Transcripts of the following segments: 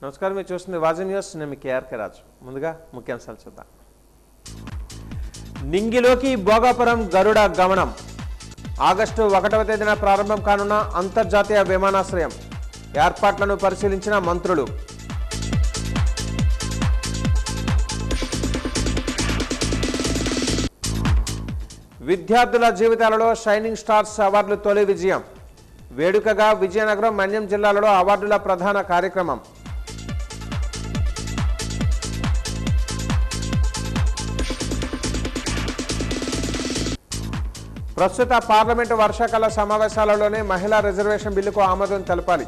నమస్కారం, మీరు చూస్తుంది వాజీ న్యూస్. నేను మీ కేఆర్కే రాజు. ముందుగా ముఖ్యాంశాలు చూద్దాం. నింగిలోకి భోగాపురం గరుడ గమనం. ఆగస్టు 1వ తేదీన ప్రారంభం కానున్న అంతర్జాతీయ విమానాశ్రయం. ఏర్పాట్లను పరిశీలించిన మంత్రులు. విద్యార్థుల జీవితాలలో షైనింగ్ స్టార్స్ అవార్డులు తొలి విజయం. వేడుకగా విజయనగరం, మన్యం జిల్లాలలో అవార్డుల ప్రధాన కార్యక్రమం. ప్రస్తుత పార్లమెంటు వర్షాకాల సమావేశాలలోనే మహిళా రిజర్వేషన్ బిల్లుకు ఆమోదం తెలపాలి.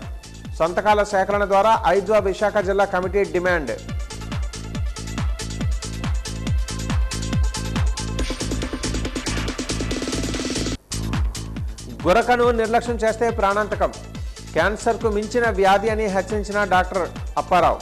సంతకాల సేకరణ ద్వారా ఐద్వా విశాఖ జిల్లా కమిటీ డిమాండ్. గురకను నిర్లక్ష్యం చేస్తే ప్రాణాంతకం. క్యాన్సర్కు మించిన వ్యాధి అని హెచ్చరించిన డాక్టర్ అప్పారావు.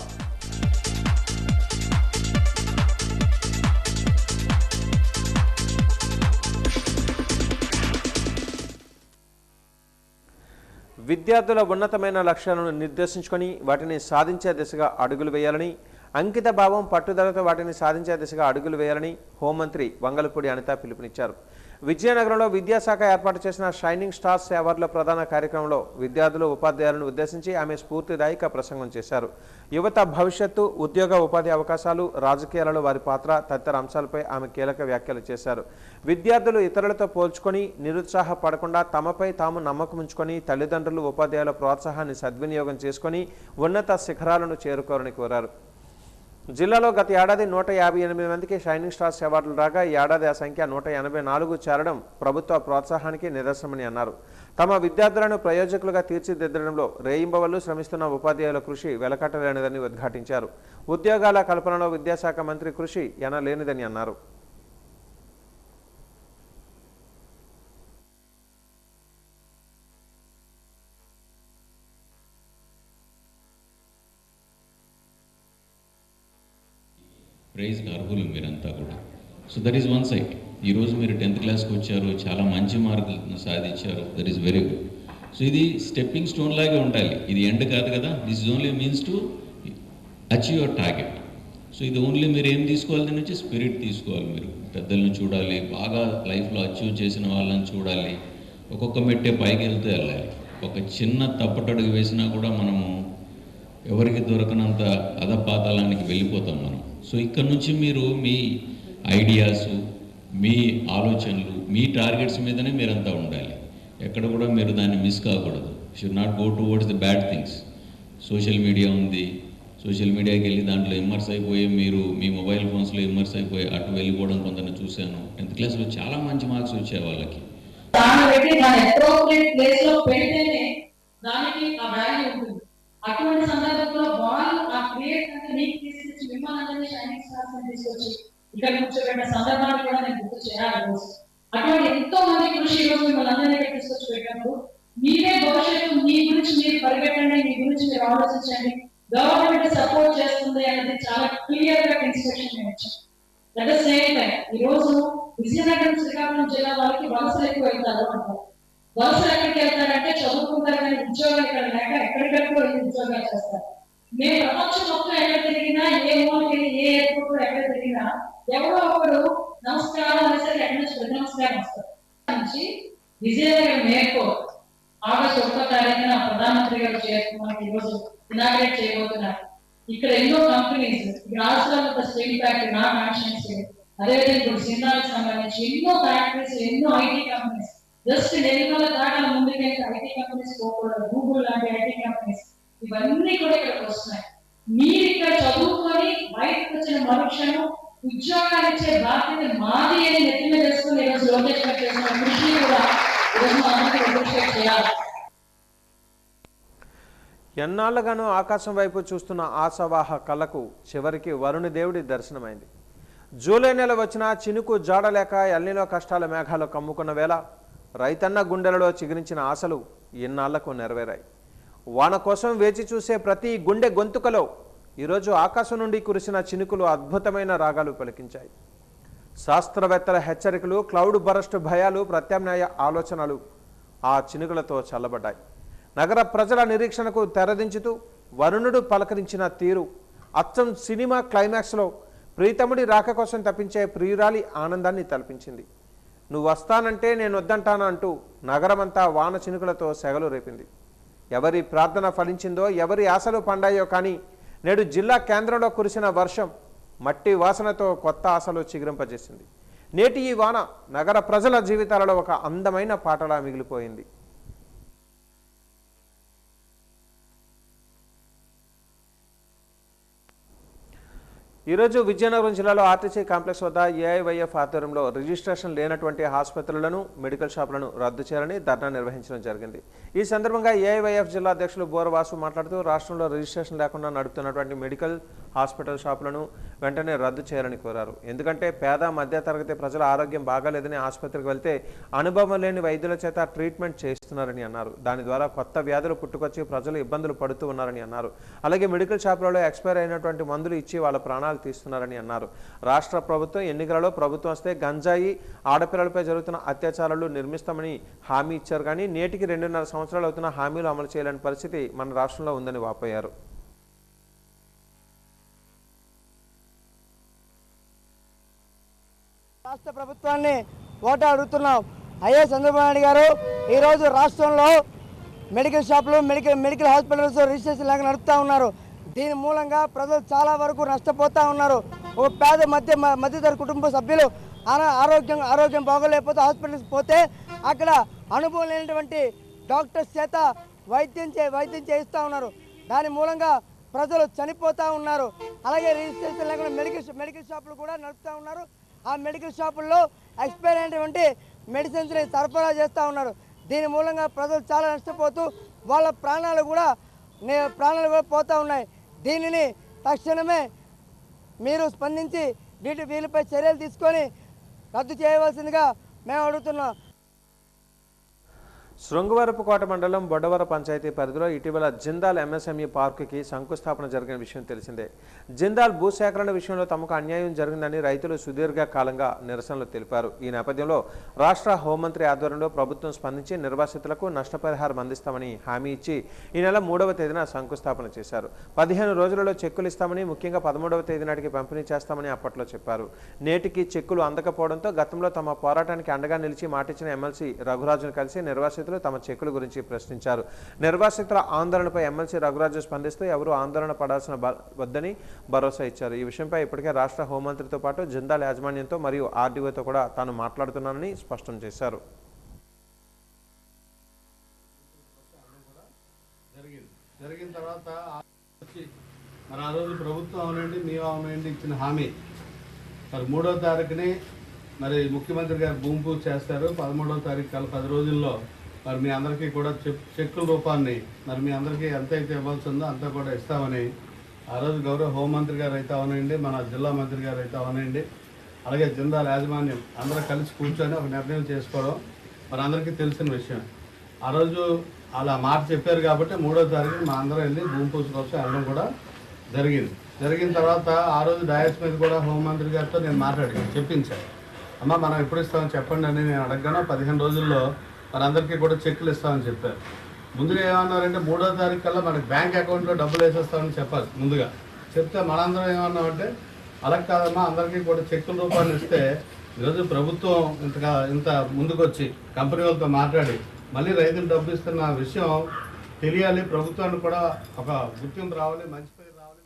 విద్యార్థుల ఉన్నతమైన లక్ష్యాలను నిర్దేశించుకొని వాటిని సాధించే దిశగా అడుగులు వేయాలని, అంకిత భావం పట్టుదలతో వాటిని సాధించే దిశగా అడుగులు వేయాలని హోంమంత్రి వంగలపూడి అనిత పిలుపునిచ్చారు. విజయనగరంలో విద్యాశాఖ ఏర్పాటు చేసిన షైనింగ్ స్టార్స్ అవార్డుల ప్రధాన కార్యక్రమంలో విద్యార్థులు, ఉపాధ్యాయులను ఉద్దేశించి ఆమె స్ఫూర్తిదాయక ప్రసంగం చేశారు. యువత భవిష్యత్తు, ఉద్యోగ ఉపాధి అవకాశాలు, రాజకీయాలలో వారి పాత్ర తదితర అంశాలపై ఆమె కీలక వ్యాఖ్యలు చేశారు. విద్యార్థులు ఇతరులతో పోల్చుకొని నిరుత్సాహపడకుండా తమపై తాము నమ్మకం ఉంచుకొని తల్లిదండ్రులు, ఉపాధ్యాయుల ప్రోత్సాహాన్ని సద్వినియోగం చేసుకొని ఉన్నత శిఖరాలను చేరుకోవాలని కోరారు. జిల్లాలో గత ఏడాది 158 మందికి షైనింగ్ స్టార్స్ అవార్డులు రాగా ఈ ఏడాది ఆ సంఖ్య 184 చేరడం ప్రభుత్వ ప్రోత్సాహానికి నిదర్శనమని అన్నారు. తమ విద్యార్థులను ప్రయోజకులుగా తీర్చిదిద్దడంలో రేయింబవళ్లు శ్రమిస్తున్న ఉపాధ్యాయుల కృషి వెలకట్టలేనిదని ఉద్ఘాటించారు. ఉద్యోగాల కల్పనలో విద్యాశాఖ మంత్రి కృషి ఎనలేనిదని అన్నారు. ప్రైజ్కి అర్హులు మీరంతా కూడా. So that is one side. ఈరోజు మీరు 10th క్లాస్కి వచ్చారు, చాలా మంచి మార్కులు సాధించారు, that is very good. So ఇది స్టెప్పింగ్ స్టోన్ లాగే ఉండాలి, ఇది ఎండ్ కాదు కదా. This is only means to achieve your target. So ఇది ఓన్లీ మీరు ఏం తీసుకోవాలి, దీని నుంచి స్పిరిట్ తీసుకోవాలి. మీరు పెద్దలను చూడాలి, బాగా లైఫ్లో అచీవ్ చేసిన వాళ్ళని చూడాలి, ఒక్కొక్క మెట్టే పైకి వెళ్తూ వెళ్ళాలి. ఒక చిన్న తప్పటడుగు వేసినా కూడా మనము ఎవరికి దొరకనంత అధపాతాళానికి వెళ్ళిపోతాం మనం. సో ఇక్కడ నుంచి మీరు మీ ఐడియాసు, మీ ఆలోచనలు, మీ టార్గెట్స్ మీదనే మీరంతా ఉండాలి. ఎక్కడ కూడా మీరు దాన్ని మిస్ కాకూడదు. Should not go towards the bad things. Social media ఉంది, సోషల్ మీడియాకి వెళ్ళి దాంట్లో ఇమ్మర్స్ అయిపోయి మీరు మీ మొబైల్ ఫోన్స్లో ఇమ్మర్స్ అయిపోయి అటు వెళ్ళిపోవడం కొందరిని చూశాను. 10th క్లాస్లో చాలా మంచి మార్క్స్ వచ్చాయి వాళ్ళకి. అటువంటి సందర్భంలో వాళ్ళు ఆ క్రియేట్ అంటే నీకు తీసుకొచ్చి మిమ్మల్ని షైనింగ్ స్టార్స్ అని తీసుకొచ్చి ఇక్కడ కూర్చోబెట్టిన సందర్భాన్ని కూడా నేను గుర్తు చేయాలి. అటువంటి ఎంతో మంది కృషి ఈరోజు మిమ్మల్ని అందరినీ తీసుకొచ్చి పెట్టినప్పుడు మీరే భవిష్యత్తు మీ గురించి మీరు పరిగెట్టండి, మీ గురించి మీరు ఆలోచించండి, గవర్నమెంట్ సపోర్ట్ చేస్తుంది అనేది చాలా క్లియర్ గా ఇన్స్ట్రక్షన్ ఇచ్చాం. అట్ ద సేమ్ టైం ఈరోజు విజయనగరం, శ్రీకాకుళం జిల్లా వాళ్ళకి వలసలు ఎక్కువ వెళ్తారు అంటారు. వలసలు ఎక్కడికి వెళ్తారంటే చదువుకుంటారు కానీ ఉద్యోగాలు ఇక్కడ లేక ఎక్కడికెక్కడో ఉద్యోగాలు చేస్తారు. మేము ప్రపంచం మొత్తం ఎక్కడ తిరిగినా, ఏ మూలకి ఏ ఎయిర్పోర్ట్ ఎక్కడ తిరిగినా ఎవరో ఒకరు నమస్కారం అనేసరికి ఎక్కడి నుంచి పెద్ద నమస్కారం వస్తారు. నుంచి విజయనగరం ఎయిర్పోర్ట్ ఆగస్టు 1వ తారీఖున ప్రధానమంత్రి గారు మనకి ఈరోజు ఇనాగ్రేట్ చేయబోతున్నారు. ఇక్కడ ఎన్నో కంపెనీస్, రాష్ట్రాల స్టీల్ ఫ్యాక్టరీ, నా కాన్స్టిట్యుయెన్సీ, అదేవిధంగా ఇప్పుడు సినిమాకి సంబంధించి ఎన్నో ఫ్యాక్టరీస్, ఎన్నో ఐటీ కంపెనీస్, జస్ట్ నిర్మల దాకా ముందుకెళ్ళి ఐటీ కంపెనీస్ పోకూడదు, గూగుల్ లాంటి ఐటీ కంపెనీస్ ఇవన్నీ కూడా ఇక్కడికి వస్తున్నాయి. మీరు ఇక్కడ చదువుకొని బయటకు వచ్చిన మరుక్షణం ఉద్యోగాలు ఇచ్చే బాధ్యత మాది అని నెత్తి మీద వేసుకుని ఈరోజు లోకేష్ గారు చేసిన కృషి కూడా ఈరోజు అందరికీ అప్రిషియేట్ చేయాలి. ఎన్నాళ్ళగానో ఆకాశం వైపు చూస్తున్న ఆశావాహ కళ్ళకు చివరికి వరుణి దేవుడి దర్శనమైంది. జూలై నెల వచ్చినా చినుకు జాడలేక ఎల్నిలో కష్టాల మేఘాలు కమ్ముకున్న వేళ రైతన్న గుండెలలో చిగురించిన ఆశలు ఎన్నాళ్లకు నెరవేరాయి. వాన కోసం వేచి చూసే ప్రతి గుండె గొంతుకలో ఈరోజు ఆకాశం నుండి కురిసిన చినుకులు అద్భుతమైన రాగాలు పలికించాయి. శాస్త్రవేత్తల హెచ్చరికలు, క్లౌడ్ బరస్ట్ భయాలు, ప్రత్యామ్నాయ ఆలోచనలు ఆ చినుకులతో చల్లబడ్డాయి. నగర ప్రజల నిరీక్షణకు తెరదించుతూ వరుణుడు పలకరించిన తీరు అచ్చం సినిమా క్లైమాక్స్లో ప్రీతముడి రాక కోసం తప్పించే ప్రియురాలి ఆనందాన్ని తలపించింది. నువ్వు వస్తానంటే నేను వద్దంటాను అంటూ నగరమంతా వాన చినుకులతో సెగలు రేపింది. ఎవరి ప్రార్థన ఫలించిందో, ఎవరి ఆశలు పండాయో కానీ నేడు జిల్లా కేంద్రంలో కురిసిన వర్షం మట్టి వాసనతో కొత్త ఆశలు చిగురింపజేసింది. నేటి ఈ వాన నగర ప్రజల జీవితాలలో ఒక అందమైన పాటలా మిగిలిపోయింది. ఈరోజు విజయనగరం జిల్లాలో ఆర్టీసీ కాంప్లెక్స్ వద్ద ఏఐవైఎఫ్ ఆధ్వర్యంలో రిజిస్ట్రేషన్ లేనటువంటి ఆసుపత్రులను, మెడికల్ షాపులను రద్దు చేయాలని ధర్నా నిర్వహించడం జరిగింది. ఈ సందర్భంగా ఏఐవైఎఫ్ జిల్లా అధ్యక్షులు బోరవాసు మాట్లాడుతూ రాష్ట్రంలో రిజిస్ట్రేషన్ లేకుండా నడుపుతున్నటువంటి మెడికల్, హాస్పిటల్ షాపులను వెంటనే రద్దు చేయాలని కోరారు. ఎందుకంటే పేద మధ్యతరగతి ప్రజల ఆరోగ్యం బాగాలేదని ఆసుపత్రికి వెళ్తే అనుభవం లేని వైద్యుల చేత ట్రీట్మెంట్ చేస్తున్నారని అన్నారు. దాని ద్వారా కొత్త వ్యాధులు పుట్టుకొచ్చి ప్రజలు ఇబ్బందులు పడుతూ ఉన్నారని అన్నారు. అలాగే మెడికల్ షాపులలో ఎక్స్పైర్ అయినటువంటి మందులు ఇచ్చి వాళ్ళ ప్రాణాలు తీస్తున్నారని అన్నారు. రాష్ట్ర ప్రభుత్వం ఎన్నికలలో ప్రభుత్వం వస్తే గంజాయి, ఆడపిల్లలపై జరుగుతున్న అత్యాచారాలు నిర్మిస్తామని హామీ ఇచ్చారు. కానీ నేటికి 2.5 సంవత్సరాలు అవుతున్న హామీలు అమలు చేయలేని పరిస్థితి మన రాష్ట్రంలో ఉందని వాపోయారు. రాష్ట్ర ప్రభుత్వాన్ని ఓటు అడుగుతున్నాం. అయ్యే చంద్రబాబు నాయుడు గారు ఈరోజు రాష్ట్రంలో మెడికల్ షాపులు, మెడికల్ హాస్పిటల్స్ రిజిస్ట్రేషన్ లాగా నడుపుతూ ఉన్నారు. దీని మూలంగా ప్రజలు చాలా వరకు నష్టపోతూ ఉన్నారు. ఒక పేద మధ్యతరగతి కుటుంబ సభ్యులు ఆరోగ్యం బాగోలేకపోతే హాస్పిటల్కి పోతే అక్కడ అనుభవం లేనటువంటి డాక్టర్స్ చేత వైద్యం చేయిస్తూ ఉన్నారు. దాని మూలంగా ప్రజలు చనిపోతూ ఉన్నారు. అలాగే రిజిస్ట్రేషన్ లేకుండా మెడికల్ షాపులు కూడా నడుపుతూ ఉన్నారు. ఆ మెడికల్ షాపుల్లో ఎక్స్పైర్ అయినటువంటి మెడిసిన్స్ని సరఫరా చేస్తూ ఉన్నారు. దీని మూలంగా ప్రజలు చాలా నష్టపోతూ వాళ్ళ ప్రాణాలు కూడా పోతూ ఉన్నాయి. దీనిని తక్షణమే మీరు స్పందించి వీళ్ళపై చర్యలు తీసుకొని రద్దు చేయవలసిందిగా మేము అడుగుతున్నాం. శృంగవరపుకోట మండలం బొడ్డవర పంచాయతీ పరిధిలో ఇటీవల జిందాల్ ఎంఎస్ఎంఈ పార్కుకి శంకుస్థాపన జరిగిన విషయం తెలిసిందే. జిందాల్ భూసేకరణ విషయంలో తమకు అన్యాయం జరిగిందని రైతులు సుదీర్ఘ కాలంగా నిరసనలు తెలిపారు. ఈ నేపథ్యంలో రాష్ట్ర హోంమంత్రి ఆధ్వర్యంలో ప్రభుత్వం స్పందించి నిర్వాసితులకు నష్టపరిహారం అందిస్తామని హామీ ఇచ్చి ఈ నెల 3వ తేదీన శంకుస్థాపన చేశారు. 15 రోజులలో చెక్కులు ఇస్తామని, ముఖ్యంగా 13వ తేదీ నాటికి పంపిణీ చేస్తామని అప్పట్లో చెప్పారు. నేటికి చెక్కులు అందకపోవడంతో గతంలో తమ పోరాటానికి అండగా నిలిచి మాటిచ్చిన ఎమ్మెల్సీ రఘురాజును కలిసి నిర్వాసితులు తమ చెక్కుల గురించి ప్రశ్నించారు. నిర్వాసితుల ఆందోళనపై ఎమ్మెల్సీ రఘురాజు స్పందిస్తూ ఎవరూ ఆందోళన పడాల్సిన వద్దని భరోసా ఇచ్చారు. ఈ విషయంపై ఇప్పటికే రాష్ట్ర హోంమంత్రితో పాటు జిందాల్ యాజమాన్యంతో మరియు ఆర్డీఓతో కూడా తాను మాట్లాడుతున్నానని స్పష్టం చేశారు. జరిగిన తర్వాత మరి ఆ రోజు ప్రభుత్వం అవనండి, మేము అవనండి ఇచ్చిన హామీ మరి 3వ తారీఖుని మరి ముఖ్యమంత్రి గారు భూమి పూజ చేస్తారు. 13వ తారీఖు కల్లా 10 రోజుల్లో మరి మీ అందరికీ కూడా చెక్కుల రూపాన్ని మరి మీ అందరికీ ఎంతైతే ఇవ్వాల్సి ఉందో అంతా కూడా ఇస్తామని ఆ రోజు గౌరవ హోంమంత్రి గారు అయితే అవనండి, మన జిల్లా మంత్రి గారు అయితే అవనండి, అలాగే జిందాల్ యాజమాన్యం అందరూ కలిసి కూర్చొని ఒక నిర్ణయం చేసుకోవడం మరి అందరికీ తెలిసిన విషయం. ఆ రోజు అలా మాట చెప్పారు కాబట్టి 3వ తారీఖున మా అందరం వెళ్ళి భూమి పూజ కోసం వెళ్ళడం కూడా జరిగిన తర్వాత ఆ రోజు డయాస్ మీద కూడా హోంమంత్రి గారితో నేను మాట్లాడి చెప్పించాను. అమ్మ మనం ఎప్పుడు ఇస్తామని చెప్పండి అని నేను అడగగానే 15 రోజుల్లో మనందరికీ కూడా చెక్కులు ఇస్తామని చెప్పారు. ముందుగా ఏమన్నారంటే 3వ తారీఖు కల్లా మనకి బ్యాంక్ అకౌంట్లో డబ్బులు వేసేస్తామని చెప్పాలి. ముందుగా చెప్తే మనందరం ఏమన్నామంటే అలా కాదమ్మా, అందరికీ కూడా చెక్కుల రూపాన్ని ఇస్తే ఈరోజు ప్రభుత్వం ఇంత ముందుకొచ్చి కంపెనీ వాళ్ళతో మాట్లాడి మళ్ళీ రైతులు డబ్బు ఇస్తున్న విషయం తెలియాలి, ప్రభుత్వానికి కూడా ఒక గుర్తింపు రావాలి, మంచి పేరు రావాలి.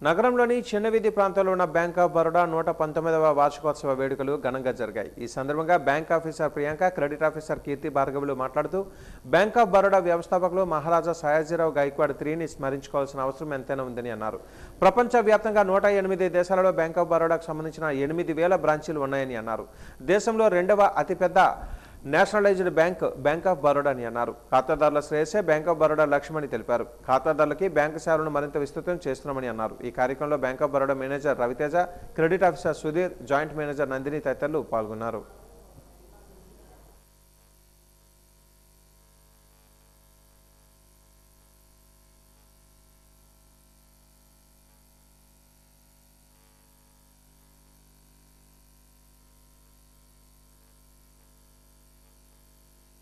నగరంలోని చిన్నవీధి ప్రాంతంలో ఉన్న బ్యాంక్ ఆఫ్ బరోడా 119వ వార్షికోత్సవ వేడుకలు ఘనంగా జరిగాయి. ఈ సందర్భంగా bank officer Priyanka, credit officer Keerthi భార్గవులు మాట్లాడుతూ బ్యాంక్ ఆఫ్ బరోడా వ్యవస్థాపకులు మహారాజా సయాజీరావు గైక్వాడ్ 3ని స్మరించుకోవాల్సిన అవసరం ఎంతైనా ఉందని అన్నారు. ప్రపంచవ్యాప్తంగా 108 దేశాలలో బ్యాంక్ ఆఫ్ బరోడాకు సంబంధించిన 8,000 బ్రాంచీలు ఉన్నాయని అన్నారు. దేశంలో 2వ అతిపెద్ద నేషనలైజ్డ్ బ్యాంక్ ఆఫ్ బరోడా అని అన్నారు. ఖాతాదారుల శ్రేయస్సే బ్యాంక్ ఆఫ్ బరోడా లక్ష్యమని తెలిపారు. ఖాతాదారులకి బ్యాంకు సేవలను మరింత విస్తృతం చేస్తున్నామని అన్నారు. ఈ కార్యక్రమంలో bank of Baroda manager Raviteja, credit officer Sudheer, joint manager Nandini తదితరులు పాల్గొన్నారు.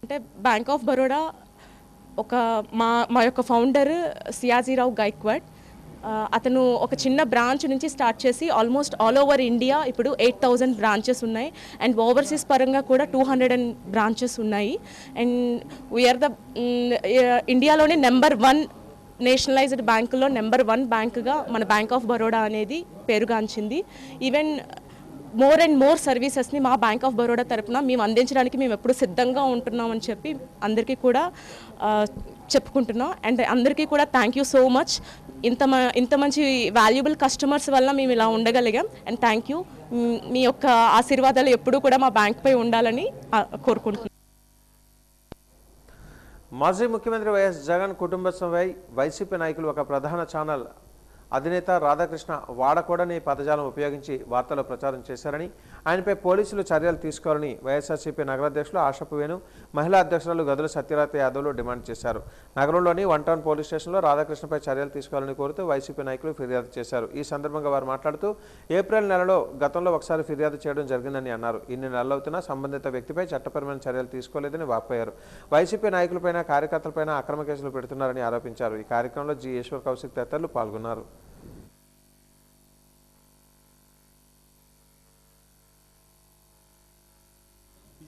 అంటే బ్యాంక్ ఆఫ్ బరోడా మా యొక్క ఫౌండర్ సియాజీరావు గైక్వాడ్. అతను ఒక చిన్న బ్రాంచ్ నుంచి స్టార్ట్ చేసి ఆల్మోస్ట్ ఆల్ ఓవర్ ఇండియా ఇప్పుడు 8,000 బ్రాంచెస్ ఉన్నాయి. అండ్ ఓవర్సీస్ పరంగా కూడా 200 బ్రాంచెస్ ఉన్నాయి. అండ్ వీఆర్ ద ఇండియాలోనే నెంబర్ 1 నేషనలైజ్డ్ బ్యాంకులో నెంబర్ 1 బ్యాంకుగా మన బ్యాంక్ ఆఫ్ బరోడా అనేది పేరుగాంచింది. ఈవెన్ మోర్ అండ్ మోర్ సర్వీసెస్ని మా బ్యాంక్ ఆఫ్ బరోడా తరఫున మేము అందించడానికి మేము ఎప్పుడు సిద్ధంగా ఉంటున్నామని చెప్పి అందరికీ కూడా చెప్పుకుంటున్నాం. అండ్ అందరికీ కూడా థ్యాంక్ యూ సో మచ్. ఇంత మంచి వాల్యుబుల్ కస్టమర్స్ వల్ల మేము ఇలా ఉండగలిగాం. And thank you. మీ యొక్క ఆశీర్వాదాలు ఎప్పుడూ కూడా మా బ్యాంక్పై ఉండాలని కోరుకుంటున్నాం. మాజీ ముఖ్యమంత్రి వైఎస్ జగన్ కుటుంబస్వంపై వైసీపీ నాయకులు ఒక ప్రధాన ఛానల్ అధినేత రాధాకృష్ణ వాడకూడని పదజాలం ఉపయోగించి వార్తలు ప్రచారం చేశారని, ఆయనపై పోలీసులు చర్యలు తీసుకోవాలని వైఎస్ఆర్సీపీ నగరాధ్యక్షులు ఆశపు వేణు, మహిళా అధ్యక్షురాలు గదుల సత్యరాత యాదవ్లు డిమాండ్ చేశారు. నగరంలోని 1 టౌన్ పోలీస్ స్టేషన్లో రాధాకృష్ణపై చర్యలు తీసుకోవాలని కోరుతూ వైసీపీ నాయకులు ఫిర్యాదు చేశారు. ఈ సందర్భంగా వారు మాట్లాడుతూ ఏప్రిల్ నెలలో గతంలో ఒకసారి ఫిర్యాదు చేయడం జరిగిందని అన్నారు. ఇన్ని నెలలవుతున్నా సంబంధిత వ్యక్తిపై చట్టపరమైన చర్యలు తీసుకోలేదని వాపోయారు. వైసీపీ నాయకులపైన, కార్యకర్తలపైన అక్రమ కేసులు పెడుతున్నారని ఆరోపించారు. ఈ కార్యక్రమంలో జి ఈశ్వర్ కౌశిక్ తదితరులు పాల్గొన్నారు.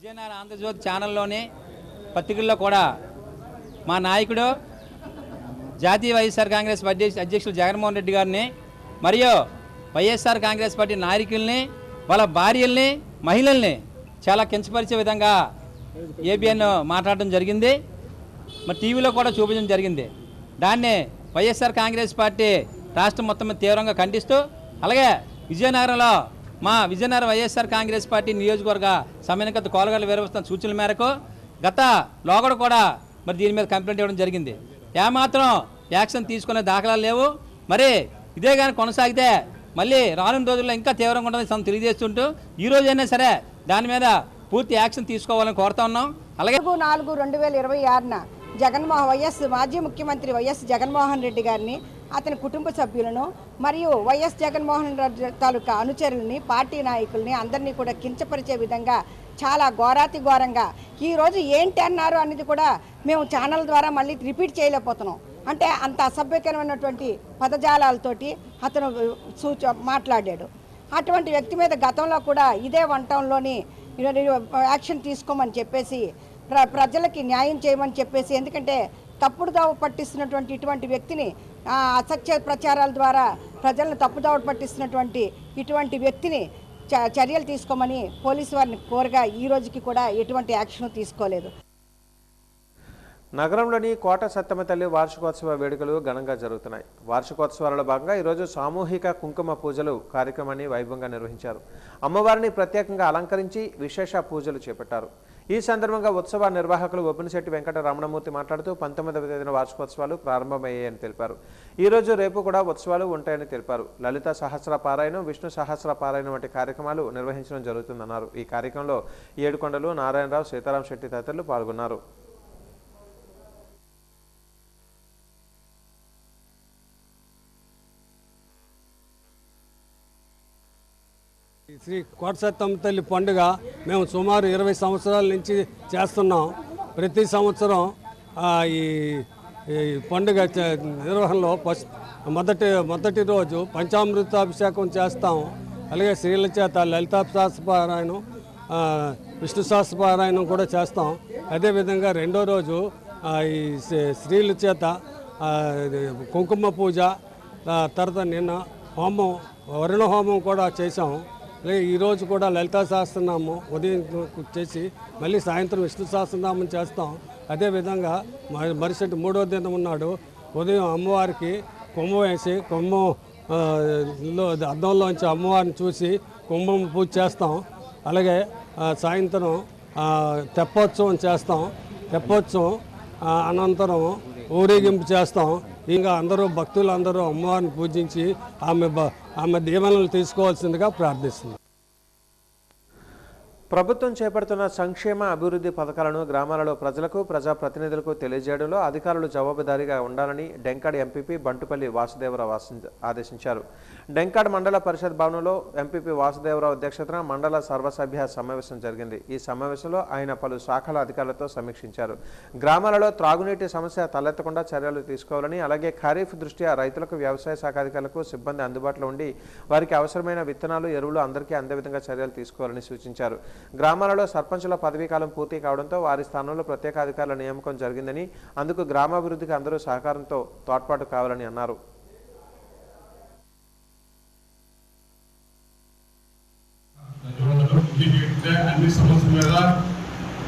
విజయనగరం ఆంధ్రజ్యోతి ఛానల్లోని పత్రికల్లో కూడా మా నాయకుడు జాతీయ వైఎస్ఆర్ కాంగ్రెస్ పార్టీ అధ్యక్షులు జగన్మోహన్ రెడ్డి గారిని మరియు వైఎస్ఆర్ కాంగ్రెస్ పార్టీ నాయకుల్ని, వాళ్ళ భార్యల్ని, మహిళల్ని చాలా కించపరిచే విధంగా ఏబిఎన్ మాట్లాడడం జరిగింది. మరి టీవీలో కూడా చూపించడం జరిగింది. దాన్ని వైఎస్ఆర్ కాంగ్రెస్ పార్టీ రాష్ట్రం మొత్తం తీవ్రంగా ఖండిస్తూ, అలాగే విజయనగరంలో మా విజయనగరం వైఎస్ఆర్ కాంగ్రెస్ పార్టీ నియోజకవర్గ సమన్వయకర్త కోలగల్ల వీరవస్తున్న సూచనల మేరకు గత లోగడ కూడా మరి దీని మీద కంప్లైంట్ ఇవ్వడం జరిగింది. ఏమాత్రం యాక్షన్ తీసుకునే దాఖలాలు లేవు. మరి ఇదే కానీ కొనసాగితే మళ్ళీ రానున్న రోజుల్లో ఇంకా తీవ్రంగా ఉంటుందని తెలియజేస్తుంటూ ఈ రోజైనా సరే దాని మీద పూర్తి యాక్షన్ తీసుకోవాలని కోరుతా ఉన్నాం. అలాగే 4/2026 మాజీ ముఖ్యమంత్రి వైఎస్ జగన్మోహన్ రెడ్డి గారిని, అతని కుటుంబ సభ్యులను మరియు వైఎస్ జగన్మోహన్ రెడ్డి తాలూకా అనుచరులని, పార్టీ నాయకుల్ని అందరినీ కూడా కించపరిచే విధంగా చాలా ఘోరాతి ఘోరంగా ఈరోజు ఏంటి అన్నారు అనేది కూడా మేము ఛానల్ ద్వారా మళ్ళీ రిపీట్ చేయలేకపోతున్నాం. అంటే అంత అసభ్యకరమైనటువంటి పదజాలాలతోటి అతను మాట్లాడాడు. అటువంటి వ్యక్తి మీద గతంలో కూడా ఇదే 1 టౌన్లోని యాక్షన్ తీసుకోమని చెప్పేసి, ప్రజలకి న్యాయం చేయమని చెప్పేసి, ఎందుకంటే తప్పుడుదావ పట్టిస్తున్నటువంటి ఇటువంటి వ్యక్తిని, అసత్య ప్రచారాల ద్వారా ప్రజలను తప్పుదావ పట్టిస్తున్నటువంటి ఇటువంటి వ్యక్తిని చర్యలు తీసుకోమని పోలీసు వారిని కోరగా ఈ రోజుకి కూడా ఎటువంటి యాక్షన్ తీసుకోలేదు. నగరంలోని కోట సత్తమ్మ తల్లి వార్షికోత్సవ వేడుకలు ఘనంగా జరుగుతున్నాయి. వార్షికోత్సవాలలో భాగంగా ఈరోజు సామూహిక కుంకుమ పూజలు కార్యక్రమాన్ని వైభవంగా నిర్వహించారు. అమ్మవారిని ప్రత్యేకంగా అలంకరించి విశేష పూజలు చేపట్టారు. ఈ సందర్భంగా ఉత్సవ నిర్వాహకులు ఒబ్బినిశెట్టి వెంకట రమణమూర్తి మాట్లాడుతూ 19వ తేదీన వార్షికోత్సవాలు ప్రారంభమయ్యాయని తెలిపారు. ఈ రోజు రేపు కూడా ఉత్సవాలు ఉంటాయని తెలిపారు. లలిత సహస్ర పారాయణం, విష్ణు సహస్ర పారాయణం వంటి కార్యక్రమాలు నిర్వహించడం జరుగుతుందన్నారు. ఈ కార్యక్రమంలో ఏడుకొండలు, నారాయణరావు, సీతారాం శెట్టి తదితరులు పాల్గొన్నారు. శ్రీ కోట సత్తమ్మ తల్లి పండుగ మేము సుమారు 20 సంవత్సరాల నుంచి చేస్తున్నాం. ప్రతి సంవత్సరం ఈ పండుగ నిర్వహణలో మొదటి రోజు పంచామృతాభిషేకం చేస్తాం. అలాగే స్త్రీల చేత లలితా సహస్రపారాయణం, విష్ణు సహస్రపారాయణం కూడా చేస్తాం. అదేవిధంగా రెండో రోజు ఈ స్త్రీల చేత కుంకుమ పూజ, తర్వాత నిన్న హోమం, వరుణ హోమం కూడా చేసాం. ఈరోజు కూడా లలితా సహస్రనామం ఉదయం చేసి మళ్ళీ సాయంత్రం విష్ణు సహస్రనామం చేస్తాం. అదేవిధంగా మరుసటి 3వ దినం ఉన్నాడు ఉదయం అమ్మవారికి కుంభం వేసి, కుంభంలో అద్దంలోంచి అమ్మవారిని చూసి కుంభం పూజ చేస్తాం. అలాగే సాయంత్రం తెప్పోత్సవం చేస్తాం. తెప్పోత్సవం అనంతరం ఊరేగింపు చేస్తాం. ఇంకా అందరూ భక్తులందరూ అమ్మవారిని పూజించి ఆమె దీవెనలు తీసుకోవాల్సిందిగా ప్రార్థిస్తున్నాం. ప్రభుత్వం చేపడుతున్న సంక్షేమ అభివృద్ధి పథకాలను గ్రామాలలో ప్రజలకు ప్రజాప్రతినిధులకు తెలియజేయడంలో అధికారులు జవాబుదారీగా ఉండాలని డెంకాడ్ ఎంపీపీ బంటుపల్లి వాసుదేవరావు ఆదేశించారు. డెంకాడ్ మండల పరిషత్ భవనంలో ఎంపీపీ వాసుదేవరావు అధ్యక్షతన మండల సర్వసభ్య సమావేశం జరిగింది. ఈ సమావేశంలో ఆయన పలు శాఖల అధికారులతో సమీక్షించారు. గ్రామాలలో త్రాగునీటి సమస్య తలెత్తకుండా చర్యలు తీసుకోవాలని, అలాగే ఖరీఫ్ దృష్ట్యా రైతులకు వ్యవసాయ శాఖ అధికారులకు సిబ్బంది అందుబాటులో ఉండి వారికి అవసరమైన విత్తనాలు, ఎరువులు అందరికీ అందే విధంగా చర్యలు తీసుకోవాలని సూచించారు. గ్రామాలలో సర్పంచుల పదవీకాలం పూర్తి కావడంతో వారి స్థానంలో ప్రత్యేక అధికారుల నియామకం జరిగిందని, అందుకు గ్రామాభివృద్ధికి అందరూ సహకారంతో తోడ్పాటు కావాలని అన్నారు. అన్ని సమస్యల మీద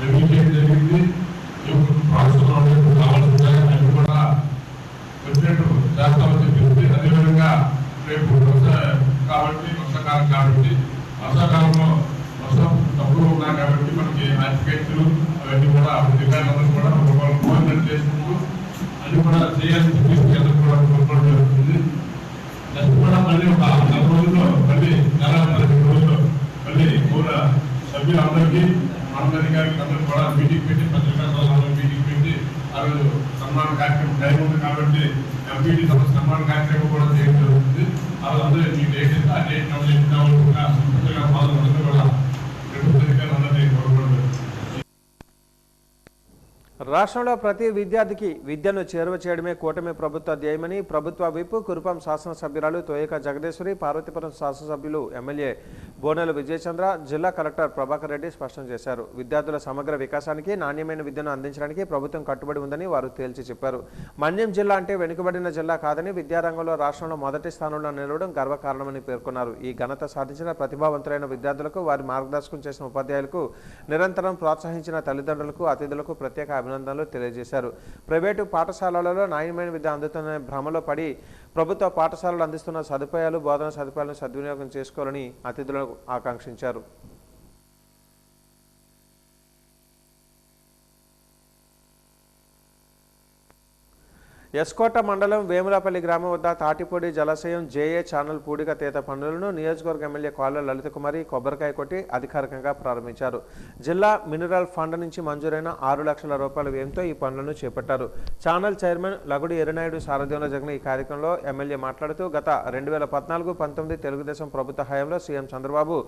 రివ్యూ చేయడం జరిగింది. కూడా చెప్పినట్టు చేస్తామని చెప్పింది. అదేవిధంగా రేపు కాబట్టి వర్షాకాలం కాబట్టి వర్షాకాలంలో వర్షం తక్కువ ఉన్నాయి కాబట్టి మనకి ఆర్టిఫికెట్లు అవన్నీ కూడా అధికారులందరూ కూడా కోఆర్డినేట్ చేసుకుంటూ అన్ని కూడా చేయాలని చెప్పేసి అందరూ కూడా కోరుకోవడం జరుగుతుంది. నెక్స్ట్ కూడా మళ్ళీ ఒక 4 రోజుల్లో మళ్ళీ 15 రోజుల్లో మళ్ళీ ఊర సభ్యులందరికీ మండలి గారికి అందరూ కూడా మీటింగ్ పెట్టి పత్రికా మీటింగ్ పెట్టి ఆ రోజు సన్మాన కార్యక్రమం టైం ఉంది కాబట్టి ఎంపీటీ సన్మాన కార్యక్రమం కూడా చేయడం జరుగుతుంది. ఆ రోజు అందరూ మీ డేట్ ఆ డేట్ సంపూర్ణంగా పాల్గొనందరూ కూడా రాష్ట్రంలో ప్రతి విద్యార్థికి విద్యను చేరువ చేయడమే కూటమి ప్రభుత్వ ధ్యేయమని ప్రభుత్వ విప్ కురుపాం శాసనసభ్యురాలు తోయక జగదీశ్వరి, పార్వతీపురం శాసనసభ్యులు ఎమ్మెల్యే బోనెల విజయచంద్ర, జిల్లా కలెక్టర్ ప్రభాకర్ రెడ్డి స్పష్టం చేశారు. విద్యార్థుల సమగ్ర వికాసానికి, నాణ్యమైన విద్యను అందించడానికి ప్రభుత్వం కట్టుబడి ఉందని వారు తేల్చి చెప్పారు. మన్యం జిల్లా అంటే వెనుకబడిన జిల్లా కాదని, విద్యారంగంలో రాష్ట్రంలో మొదటి స్థానంలో నిలవడం గర్వకారణమని పేర్కొన్నారు. ఈ ఘనత సాధించిన ప్రతిభావంతులైన విద్యార్థులకు, వారి మార్గదర్శకం చేసిన ఉపాధ్యాయులకు, నిరంతరం ప్రోత్సహించిన తల్లిదండ్రులకు, అతిథులకు ప్రత్యేక అభినందనలు తెలియజేశారు. ప్రైవేటు పాఠశాలలలో నాణ్యమైన విద్య అందుతున్న భ్రమలో పడి ప్రభుత్వ పాఠశాలలు అందిస్తున్న సదుపాయాలు, బోధన సదుపాయాలను సద్వినియోగం చేసుకోవాలని అతిథులకు ఆకాంక్షించారు. ఎస్కోట మండలం వేములపల్లి గ్రామం వద్ద తాటిపూడి జలాశయం జేఏ ఛానల్ పూడిక తీత పనులను నియోజకవర్గ ఎమ్మెల్యే కోళ్ల లలిత కుమారి కొబ్బరికాయ కొట్టి అధికారికంగా ప్రారంభించారు. జిల్లా మినరల్ ఫండ్ నుంచి మంజూరైన 6 లక్షల రూపాయల వ్యయంతో ఈ పనులను చేపట్టారు. ఛానల్ చైర్మన్ లగుడి ఎర్రనాయుడు సారథ్యంలో జరిగిన ఈ కార్యక్రమంలో ఎమ్మెల్యే మాట్లాడుతూ గత 2014-19 తెలుగుదేశం ప్రభుత్వ హయాంలో సీఎం చంద్రబాబు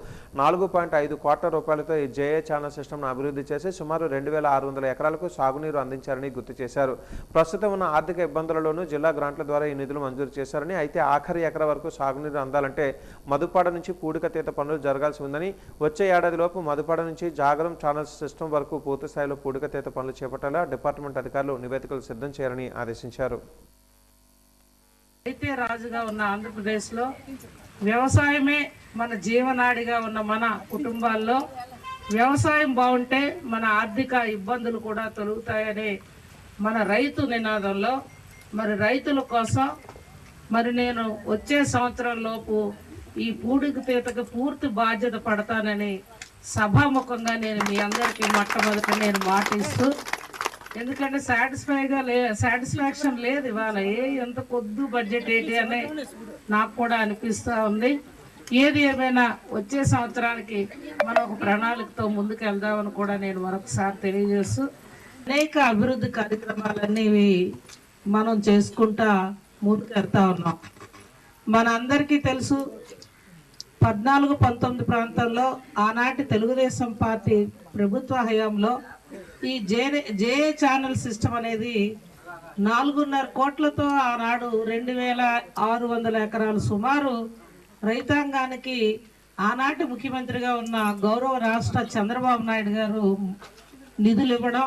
4.5 కోట్ల రూపాయలతో ఈ జేఏ ఛానల్ సిస్టమ్ను అభివృద్ధి చేసి సుమారు 2600 ఎకరాలకు సాగునీరు అందించారని గుర్తు చేశారు. ప్రస్తుతం ఉన్న ఆర్థిక ఇబ్బందులలోనూ జిల్లా గ్రాంట్ల ద్వారా ఈ నిధులు మంజూరు చేశారని, అయితే ఆఖరి ఎకరా వరకు సాగునీరు అందాలంటే మధుపాడ నుంచి పూడిక తీత పనులు జరగాల్సి ఉందని, వచ్చే ఏడాదిలోపు మధుపాడ నుంచి జాగరం ఛానల్ సిస్టమ్ వరకు పూర్తి స్థాయిలో పూడిక తీత పనులు చేపట్టాలా డిపార్ట్మెంట్ అధికారులు నివేదికలు సిద్ధం చేయాలని ఆదేశించారు. అయితే రాజుగా ఉన్న ఆంధ్రప్రదేశ్లో వ్యవసాయమే మన జీవనాడిగా ఉన్న మన కుటుంబాల్లో వ్యవసాయం బాగుంటే మన ఆర్థిక ఇబ్బందులు కూడా తొలగుతాయనే మన రైతు నినాదంలో మరి రైతుల కోసం మరి నేను వచ్చే సంవత్సరంలోపు ఈ పూడిక తీతకు పూర్తి బాధ్యత పడతానని సభాముఖంగా నేను మీ అందరికీ మొట్టమొదట నేను మాటిస్తూ, ఎందుకంటే సాటిస్ఫాక్షన్ లేదు ఇవాళ ఎంత కొద్దు బడ్జెట్ ఏంటి అని నాకు కూడా అనిపిస్తూ ఉంది. ఏది ఏమైనా వచ్చే సంవత్సరానికి మనం ఒక ప్రణాళికతో ముందుకు వెళ్దామని కూడా నేను మరొకసారి తెలియజేస్తూ, అనేక అభివృద్ధి కార్యక్రమాలన్నీ మనం చేసుకుంటా ముందుకు వెళ్తా ఉన్నాం. మన అందరికీ తెలుసు 14-19 ప్రాంతాల్లో ఆనాటి తెలుగుదేశం పార్టీ ప్రభుత్వ హయాంలో ఈ జేఏ ఛానల్ సిస్టమ్ అనేది 4.5 కోట్లతో ఆనాడు 2600 ఎకరాలు సుమారు రైతాంగానికి ఆనాటి ముఖ్యమంత్రిగా ఉన్న గౌరవ రాష్ట్ర చంద్రబాబు నాయుడు గారు నిధులు ఇవ్వడం.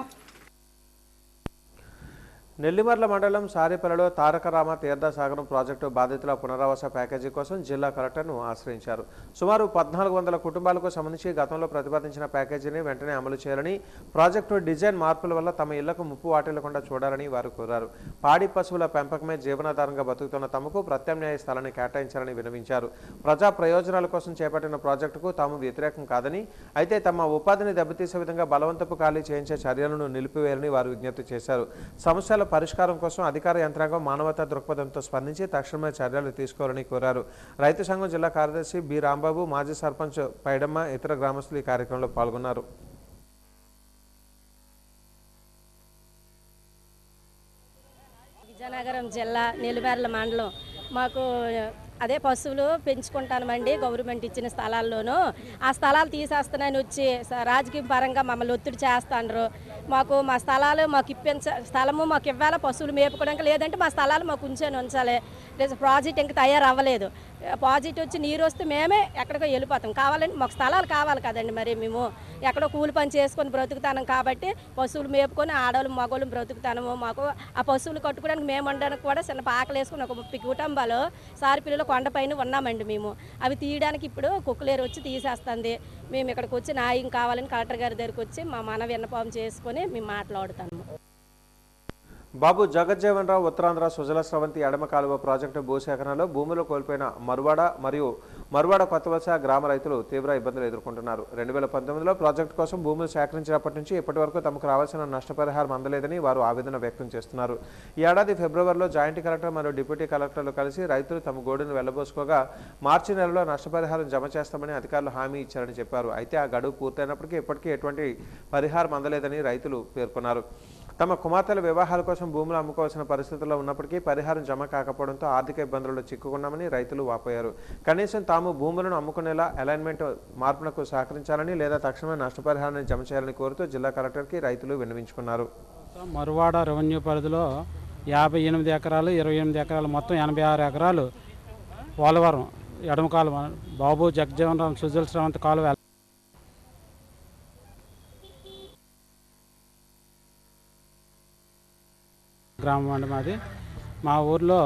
నెల్లిమర్ల మండలం సారిపల్లిలో తారకరామ తీర్థసాగరం ప్రాజెక్టు బాధితుల పునరావాస ప్యాకేజీ కోసం జిల్లా కలెక్టర్ను ఆశ్రయించారు. సుమారు 1400 కుటుంబాలకు సంబంధించి గతంలో ప్రతిపాదించిన ప్యాకేజీని వెంటనే అమలు చేయాలని, ప్రాజెక్టు డిజైన్ మార్పుల వల్ల తమ ఇళ్లకు ముప్పు వాటిల్లకుండా చూడాలని వారు కోరారు. పాడి పశువుల పెంపకమే జీవనాధారంగా బతుకుతున్న తమకు ప్రత్యామ్నాయ స్థలాన్ని కేటాయించాలని విన్నవించారు. ప్రజా ప్రయోజనాల కోసం చేపట్టిన ప్రాజెక్టుకు తాము వ్యతిరేకం కాదని, అయితే తమ ఉపాధిని దెబ్బతీసే విధంగా బలవంతపు ఖాళీ చేయించే చర్యలను నిలిపివేయాలని వారు విజ్ఞప్తి చేశారు. సమస్యల పరిష్కారం కోసం అధికార యంత్రాంగం మానవతా దృక్పథంతో స్పందించి తక్షణమే చర్యలు తీసుకోవాలని కోరారు. రైతు సంఘం జిల్లా కార్యదర్శి బి రాంబాబు, మాజీ సర్పంచ్ పైడమ్మ, ఇతర గ్రామస్తులు ఈ కార్యక్రమంలో పాల్గొన్నారు. విజయనగరం జిల్లా నెల్లిమర్ల మండలం మాకు అదే పశువులు పెంచుకుంటామండి. గవర్నమెంట్ ఇచ్చిన స్థలాల్లోనూ ఆ స్థలాలు తీసేస్తున్నాయని వచ్చి రాజకీయ పరంగా మమ్మల్ని ఒత్తిడి చేస్తాండ్రు. మా స్థలాలు మాకు స్థలము మాకు ఇవ్వాలి, పశువులు మేపుకోవడానికి, లేదంటే మా స్థలాలు మాకు ఉంచాలి. ప్రాజెక్ట్ ఇంకా తయారవ్వలేదు. ప్రాజెక్ట్ వచ్చి నీరు వస్తే మేమే ఎక్కడికో వెళ్ళిపోతాం. కావాలంటే మాకు స్థలాలు కావాలి కదండి. మరి మేము ఎక్కడో కూలి పని చేసుకొని బ్రతుకుతాం కాబట్టి పశువులు మేపుకొని ఆడవాళ్ళు మగవాళ్ళు బ్రతుకుతాము. మాకు ఆ పశువులు కట్టుకోవడానికి మేము ఉండడానికి కూడా చిన్న పాకలు వేసుకుని ఒక 30 కుటుంబాలు సారిపిల్లిలో కొండపైన ఉన్నామండి. మేము అవి తీయడానికి ఇప్పుడు కుక్కలేరు వచ్చి తీసేస్తుంది. మేము ఇక్కడికి వచ్చి న్యాయం కావాలని కలెక్టర్ గారి దగ్గరికి వచ్చి మా మనవి విన్నపం చేసుకొని మేము మాట్లాడుతాము. బాబు జగజ్జీవన్ రావు ఉత్తరాంధ్ర సుజల స్రవంతి ఎడమ కాలువ ప్రాజెక్టు భూసేకరణలో భూములు కోల్పోయిన మరువాడ మరియు మరువాడ కొత్తవలస గ్రామ రైతులు తీవ్ర ఇబ్బందులు ఎదుర్కొంటున్నారు. 2019లో ప్రాజెక్టు కోసం భూములు సేకరించినప్పటి నుంచి ఇప్పటి వరకు తమకు రావాల్సిన నష్టపరిహారం అందలేదని వారు ఆవేదన వ్యక్తం చేస్తున్నారు. ఈ ఏడాది ఫిబ్రవరిలో జాయింట్ కలెక్టర్ మరియు డిప్యూటీ కలెక్టర్లు కలిసి రైతులు తమ గోడును వెళ్లబోసుకోగా మార్చి నెలలో నష్టపరిహారం జమ చేస్తామని అధికారులు హామీ ఇచ్చారని చెప్పారు. అయితే ఆ గడువు పూర్తయినప్పటికీ ఇప్పటికీ ఎటువంటి పరిహారం అందలేదని రైతులు పేర్కొన్నారు. తమ కుమార్తెల వివాహాల కోసం భూములు అమ్ముకోవాల్సిన పరిస్థితుల్లో ఉన్నప్పటికీ పరిహారం జమ కాకపోవడంతో ఆర్థిక ఇబ్బందుల్లో చిక్కుకున్నామని రైతులు వాపోయారు. కనీసం తాము భూములను అమ్ముకునేలా అలైన్మెంట్ మార్పునకు సహకరించాలని లేదా తక్షణమే నష్టపరిహారాన్ని జమ చేయాలని కోరుతూ జిల్లా కలెక్టర్కి రైతులు విన్నవించుకున్నారు. మరువాడ రెవెన్యూ పరిధిలో 58 ఎకరాలు 28 ఎకరాలు మొత్తం 86 ఎకరాలు పోలవరం ఎడమ కాలువ బాబు జగజ్జీవన్ రావు సుజల స్రవంతి కాలువ గ్రామం అండి మాది. మా ఊర్లో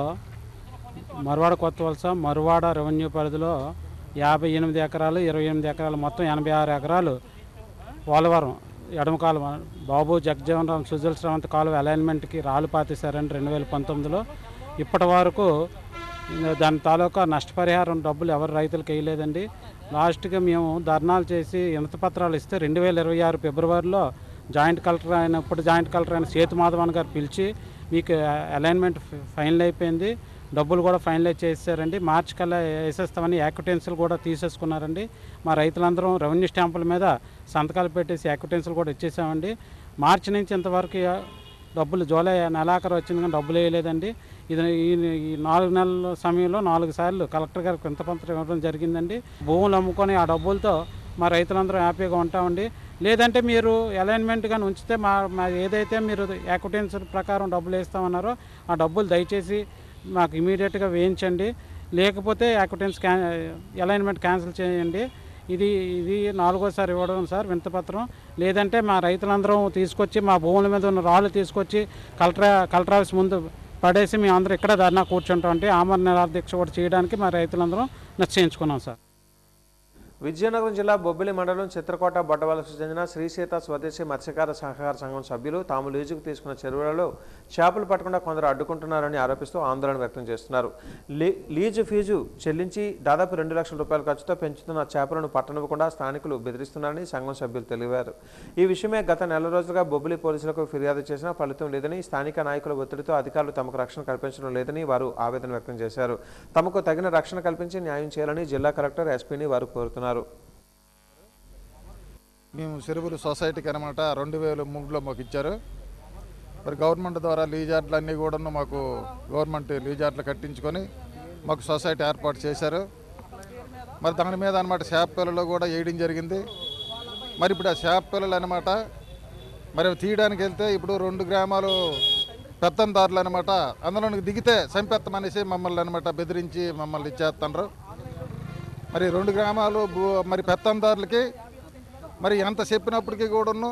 మరువాడ కొత్త వలస మరువాడ రెవెన్యూ పరిధిలో 58 ఎకరాలు 28 ఎకరాలు మొత్తం 86 ఎకరాలు పోలవరం ఎడమ కాలువ బాబు జగజ్జీవన్ రావు సుజల స్రవంతి కాలువ అలైన్మెంట్కి రాళ్ళు పాతేశారండి 2019లో. ఇప్పటి వరకు దాని తాలూకా నష్టపరిహారం డబ్బులు ఎవరు రైతులకు వేయలేదండి. లాస్ట్గా మేము ధర్నాలు చేసి వినతి పత్రాలు ఇస్తే 2026 ఫిబ్రవరిలో జాయింట్ కలెక్టర్ అయిన సేతు మాధవన్ గారు పిలిచి మీకు అలైన్మెంట్ ఫైనల్ అయిపోయింది, డబ్బులు కూడా ఫైనలైజ్ చేశారండి, మార్చి కల్లా వేసేస్తామని యాక్విటెన్సీలు కూడా తీసేసుకున్నారండి. మా రైతులందరం రెవెన్యూ స్టాంపుల మీద సంతకాలు పెట్టేసి యాక్విటెన్సీలు కూడా ఇచ్చేసామండి. మార్చి నుంచి ఇంతవరకు డబ్బులు జూలై నెలాఖరు వచ్చింది కానీ డబ్బులు వేయలేదండి. ఇది ఈ 4 నెలల సమయంలో 4 సార్లు కలెక్టర్ గారికి వింతపత్రం ఇవ్వడం జరిగిందండి. భూములు అమ్ముకొని ఆ డబ్బులతో మా రైతులందరం హ్యాపీగా ఉంటామండి. లేదంటే మీరు అలైన్మెంట్ కానీ ఉంచితే మా ఏదైతే మీరు యాక్విటెన్స్ ప్రకారం డబ్బులు వేస్తామన్నారో ఆ డబ్బులు దయచేసి మాకు ఇమీడియట్గా వేయించండి, లేకపోతే యాక్విటెన్స్ అలైన్మెంట్ క్యాన్సిల్ చేయండి. ఇది 4వసారి ఇవ్వడం సార్ వింతపత్రం. లేదంటే మా రైతులందరం తీసుకొచ్చి మా భూముల మీద ఉన్న రాళ్ళు తీసుకొచ్చి కలెక్టర్ ఆఫీస్ ముందు పడేసి మేము అందరం ఇక్కడ ధర్నా కూర్చుంటాం అంటే ఆమరణ నిరాహార దీక్ష కూడా చేయడానికి మా రైతులందరం నిశ్చయించుకున్నాం సార్. విజయనగరం జిల్లా బొబ్బిలి మండలం చిత్రకోట బొడ్డవలసకు చెందిన శ్రీసీత స్వదేశీ మత్స్యకార సహకార సంఘం సభ్యులు తాము లీజుకు తీసుకున్న చెరువులలో చేపలు పట్టకుండా కొందరు అడ్డుకుంటున్నారని ఆరోపిస్తూ ఆందోళన వ్యక్తం చేస్తున్నారు. లీజు ఫీజు చెల్లించి దాదాపు 2 లక్షల రూపాయల ఖర్చుతో పెంచుతున్న చేపలను పట్టనివ్వకుండా స్థానికులు బెదిరిస్తున్నారని సంఘం సభ్యులు తెలిపారు. ఈ విషయమే గత నెల రోజులుగా బొబ్బిలి పోలీసులకు ఫిర్యాదు చేసినా ఫలితం లేదని, స్థానిక నాయకుల ఒత్తిడితో అధికారులు తమకు రక్షణ కల్పించడం లేదని వారు ఆవేదన వ్యక్తం చేశారు. తమకు తగిన రక్షణ కల్పించి న్యాయం చేయాలని జిల్లా కలెక్టర్ ఎస్పీని వారు కోరుతున్నారు. మేము చెరువులు సొసైటీకి అనమాట 2003లో మాకు ఇచ్చారు. మరి గవర్నమెంట్ ద్వారా లీజార్ట్లు అన్నీ కూడా మాకు గవర్నమెంట్ లీజార్ట్లు కట్టించుకొని మాకు సొసైటీ ఏర్పాటు చేశారు. మరి దాని మీద అనమాట చేప పిల్లలు కూడా వేయడం జరిగింది. మరి ఇప్పుడు ఆ చేప పిల్లలు అనమాట మరి తీయడానికి వెళ్తే ఇప్పుడు 2 గ్రామాలు పెత్తందారులు అనమాట అందులోనికి దిగితే చంపేస్తామనేసి మమ్మల్ని అనమాట బెదిరించి మమ్మల్ని ఇచ్చేస్తున్నారు. మరి 2 గ్రామాలు మరి పెత్తందారులకి మరి ఎంత చెప్పినప్పటికీ కూడాను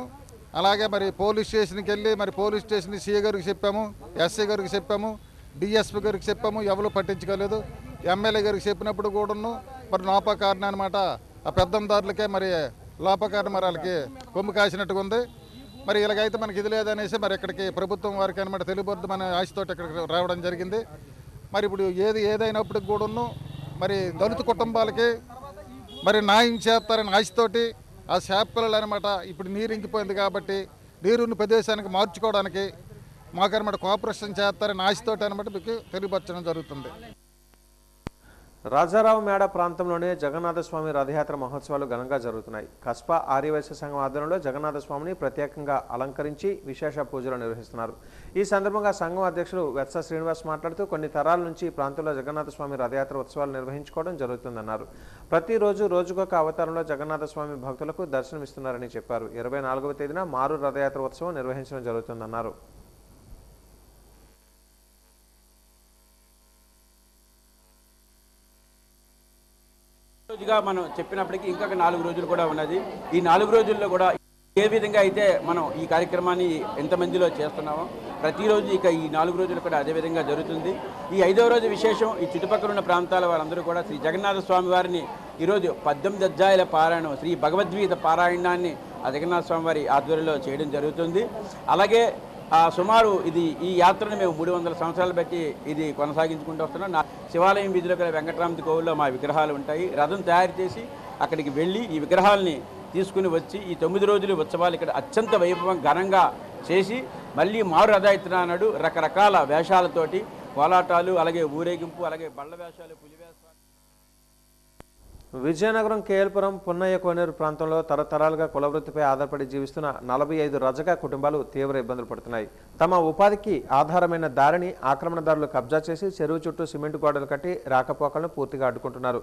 అలాగే మరి పోలీస్ స్టేషన్కి వెళ్ళి మరి పోలీస్ స్టేషన్ సిఐ గారికి చెప్పాము, ఎస్ఐ గారికి చెప్పాము, డిఎస్పీ గారికి చెప్పాము, ఎవరు పట్టించుకోలేదు. ఎమ్మెల్యే గారికి చెప్పినప్పుడు కూడాను మరి లోపకారణ అనమాట ఆ పెద్దందారులకే మరి లోపకారణ మరి వాళ్ళకి కొమ్ము కాసినట్టుగా ఉంది. మరి ఇలాగైతే మనకి ఇది లేదనేసి మరి ఇక్కడికి ప్రభుత్వం వారికి అనమాట తెలియబోద్దామనే ఆశతో ఇక్కడికి రావడం జరిగింది. మరి ఇప్పుడు ఏదైనప్పటికి కూడాను మరి దళిత కుటుంబాలకి మరి న్యాయం చేస్తారని ఆశతోటి ఆ శాప్ పిల్లలు అనమాట ఇప్పుడు నీరు ఇంకిపోయింది కాబట్టి నీరుని ప్రదేశానికి మార్చుకోవడానికి మాకనమాట కోఆపరేషన్ చేస్తారని ఆశతోటి అనమాట మీకు తెలియపరచడం జరుగుతుంది. రాజారావు మేడ ప్రాంతంలోనే జగన్నాథస్వామి రథయాత్ర మహోత్సవాలు ఘనంగా జరుగుతున్నాయి. కస్బా ఆర్యవైశ్య సంఘం ఆధ్వర్యంలో జగన్నాథస్వామిని ప్రత్యేకంగా అలంకరించి విశేష పూజలు నిర్వహిస్తున్నారు. ఈ సందర్భంగా సంఘం అధ్యక్షులు వెత్స శ్రీనివాస్ మాట్లాడుతూ కొన్ని తరాల నుంచి ఈ ప్రాంతంలో జగన్నాథస్వామి రథయాత్ర ఉత్సవాలు నిర్వహించుకోవడం జరుగుతుందన్నారు. ప్రతిరోజు రోజుకొక అవతారంలో జగన్నాథస్వామి భక్తులకు దర్శనమిస్తున్నారని చెప్పారు. 24వ తేదీన మారు రథయాత్ర ఉత్సవం నిర్వహించడం జరుగుతుందన్నారు. రోజుగా మనం చెప్పినప్పటికీ ఇంకా 4 రోజులు కూడా ఉన్నది. ఈ 4 రోజుల్లో కూడా ఏ విధంగా అయితే మనం ఈ కార్యక్రమాన్ని ఎంతమందిలో చేస్తున్నామో ప్రతిరోజు ఇక ఈ 4 రోజులు కూడా అదేవిధంగా జరుగుతుంది. ఈ 5వ రోజు విశేషం ఈ చుట్టుపక్కల ఉన్న ప్రాంతాల వారందరూ కూడా శ్రీ జగన్నాథ స్వామి వారిని ఈరోజు 18 అధ్యాయాల పారాయణం శ్రీ భగవద్గీత పారాయణాన్ని ఆ జగన్నాథ స్వామి వారి ఆధ్వర్యంలో చేయడం జరుగుతుంది. అలాగే సుమారు ఈ యాత్రను మేము 300 సంవత్సరాలు బట్టి ఇది కొనసాగించుకుంటూ వస్తున్నాం. శివాలయం వీధిలో గల వెంకటరామతి కోవిల్లో మా విగ్రహాలు ఉంటాయి. రథం తయారు చేసి అక్కడికి వెళ్ళి ఈ విగ్రహాలని తీసుకుని వచ్చి ఈ 9 రోజులు ఉత్సవాలు ఇక్కడ అత్యంత వైభవం ఘనంగా చేసి మళ్ళీ మారు రథయాత్ర నాడు రకరకాల వేషాలతోటి కోలాటాలు, అలాగే ఊరేగింపు, అలాగే బళ్ళ వేషాలు, పులి వేషాలు. విజయనగరం కేఎల్పురం పున్నయ్య కోనేరు ప్రాంతంలో తరతరాలుగా కులవృత్తిపై ఆధారపడి జీవిస్తున్న 45 రజక కుటుంబాలు తీవ్ర ఇబ్బందులు పడుతున్నాయి. తమ ఉపాధికి ఆధారమైన దారిని ఆక్రమణదారులు కబ్జా చేసి చెరువు చుట్టూ సిమెంట్ గోడలు కట్టి రాకపోకలను పూర్తిగా అడ్డుకుంటున్నారు.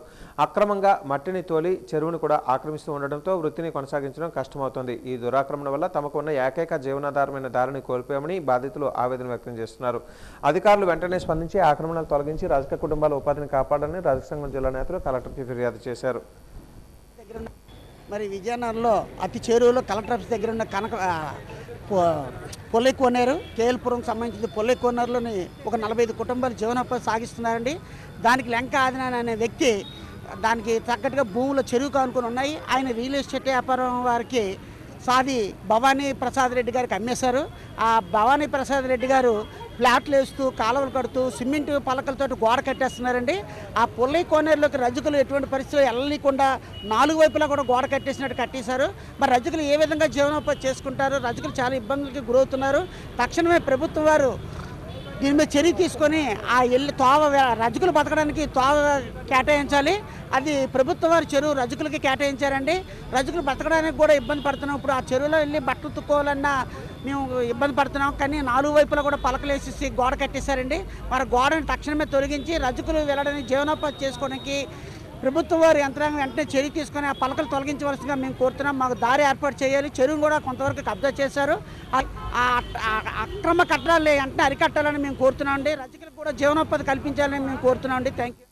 అక్రమంగా మట్టిని తోలి చెరువును కూడా ఆక్రమిస్తూ ఉండడంతో వృత్తిని కొనసాగించడం కష్టమవుతోంది. ఈ దురాక్రమణ వల్ల తమకు ఉన్న ఏకైక జీవనాధారమైన దారిని కోల్పోయామని బాధితులు ఆవేదన వ్యక్తం చేస్తున్నారు. అధికారులు వెంటనే స్పందించి ఆక్రమణలు తొలగించి రజక కుటుంబాల ఉపాధిని కాపాడాలని రజక సంఘం జిల్లా నేతలు కలెక్టర్కి ఫిర్యాదు చేశారు. మరి విజయనగరంలో అతి చేరువలో కలెక్టర్ ఆఫీస్ దగ్గర ఉన్న పొల్లె కోనేరు కేఎల్పురం సంబంధించిన పొల్లె కోనేరులోని ఒక 45 కుటుంబాలు జీవనోపాధి సాగిస్తున్నారండి. దానికి లంక ఆదినారాయణ అనే వ్యక్తి దానికి తగ్గట్టుగా భూములు చెరువు కానుకొని ఉన్నాయి. ఆయన రియల్ ఎస్టేట్ వ్యాపారం వారికి సాది భవానీ ప్రసాద్ రెడ్డి గారికి అమ్మేశారు. ఆ భవానీ ప్రసాద్ రెడ్డి గారు ఫ్లాట్లు వేస్తూ కాలువలు కడుతూ సిమెంట్ పలకలతో గోడ కట్టేస్తున్నారండి. ఆ పొల్లై కోనేరులోకి రజకులు ఎటువంటి పరిస్థితుల్లో వెళ్ళకుండా 4 వైపులా కూడా గోడ కట్టేసినట్టు కట్టేశారు. మరి రజకులు ఏ విధంగా జీవనోపాధి చేసుకుంటారు? రజకులు చాలా ఇబ్బందులకి గురవుతున్నారు. తక్షణమే ప్రభుత్వం వారు దీని మీద చర్య తీసుకొని ఆ రజకులు బతకడానికి తోవ కేటాయించాలి. అది ప్రభుత్వం వారి చెరువు రజకులకి కేటాయించారండి. రజకులు బతకడానికి కూడా ఇబ్బంది పడుతున్నాం. ఇప్పుడు ఆ చెరువులో వెళ్ళి బట్టలు తుక్కోవాలన్నా మేము ఇబ్బంది పడుతున్నాం. కానీ 4 వైపులా కూడా పలకలేసేసి గోడ కట్టేశారండి. మరి గోడని తక్షణమే తొలగించి రజకులు వెళ్ళడానికి జీవనోపాధి చేసుకోవడానికి ప్రభుత్వం వారి యంత్రాంగం వెంటనే చర్య తీసుకొని ఆ పలకలు తొలగించవలసిందిగా మేము కోరుతున్నాం. మాకు దారి ఏర్పాటు చేయాలి. చెరువును కూడా కొంతవరకు కబ్జా చేశారు. అక్రమ కట్టడాలు వెంటనే అరికట్టాలని మేము కోరుతున్నాం అండి. రజకులకు కూడా జీవనోపాధి కల్పించాలని మేము కోరుతున్నాం అండి. Thank you.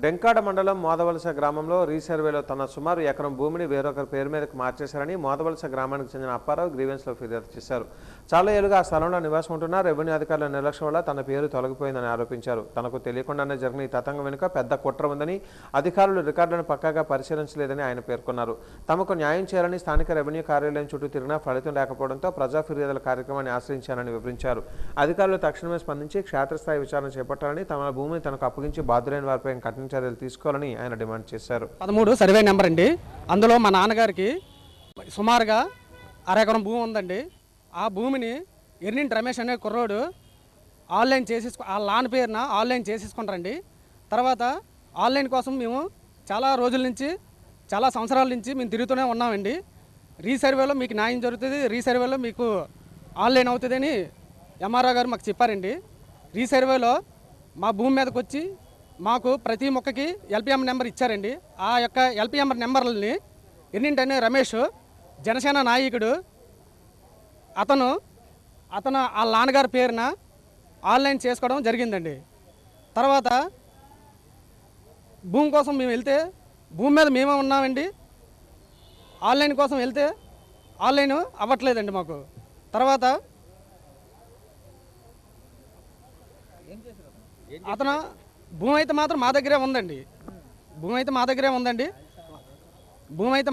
డెంకాడ మండలం మోదవలస గ్రామంలో రీసర్వేలో తన సుమారు ఎకరం భూమిని వేరొకరి పేరు మీదకు మార్చేశారని మోదవలస గ్రామానికి చెందిన అప్పారావు గ్రీవెన్స్లో ఫిర్యాదు చేశారు. చాలా ఏళ్లుగా ఆ స్థలంలో నివాసం ఉంటున్న రెవెన్యూ అధికారుల నిర్లక్ష్యం వల్ల తన పేరు తొలగిపోయిందని ఆరోపించారు. తనకు తెలియకుండానే జరిగిన ఈ తతంగం వెనుక పెద్ద కుట్ర ఉందని, అధికారులు రికార్డులను పక్కాగా పరిశీలించలేదని ఆయన పేర్కొన్నారు. తమకు న్యాయం చేయాలని స్థానిక రెవెన్యూ కార్యాలయం చుట్టూ తిరిగినా ఫలితం లేకపోవడంతో ప్రజా ఫిర్యాదుల కార్యక్రమాన్ని ఆశ్రయించానని వివరించారు. అధికారులు తక్షణమే స్పందించి క్షేత్రస్థాయి విచారణ చేపట్టాలని, తమ భూమిని తనకు అప్పగించి బాధ్యులైన వారిపై కఠిన చర్యలు తీసుకోవాలని ఆయన డిమాండ్ చేశారు. 13 సర్వే నెంబర్ అండి. అందులో మా నాన్నగారికి సుమారుగా 1/2 ఎకరం భూమి ఉందండి. ఆ భూమిని ఎర్నింటి రమేష్ అనే కుర్రోడు ఆన్లైన్ ఆ లాన్ పేరున ఆన్లైన్ చేసేసుకుంటారండి. తర్వాత ఆన్లైన్ కోసం మేము చాలా రోజుల నుంచి, చాలా సంవత్సరాల నుంచి మేము తిరుగుతూనే ఉన్నామండి. రీసర్వేలో మీకు న్యాయం జరుగుతుంది, రీసర్వేలో మీకు ఆన్లైన్ అవుతుందని ఎంఆర్ఓ గారు మాకు చెప్పారండి. రీసర్వేలో మా భూమి మీదకి వచ్చి మాకు ప్రతి మొక్కకి ఎల్పిఎం నెంబర్ ఇచ్చారండి. ఆ యొక్క ఎల్పిఎం నెంబర్లని ఎన్నింటనే రమేష్ జనసేన నాయకుడు అతను ఆ నాన్నగారి పేరున ఆన్లైన్ చేసుకోవడం జరిగిందండి. తర్వాత భూమి కోసం మేము వెళ్తే భూమి మీద మేమే ఉన్నామండి. ఆన్లైన్ కోసం వెళ్తే ఆన్లైన్ అవ్వట్లేదండి మాకు. తర్వాత అతను భూమి అయితే మాత్రం మా దగ్గరే ఉందండి. భూమి అయితే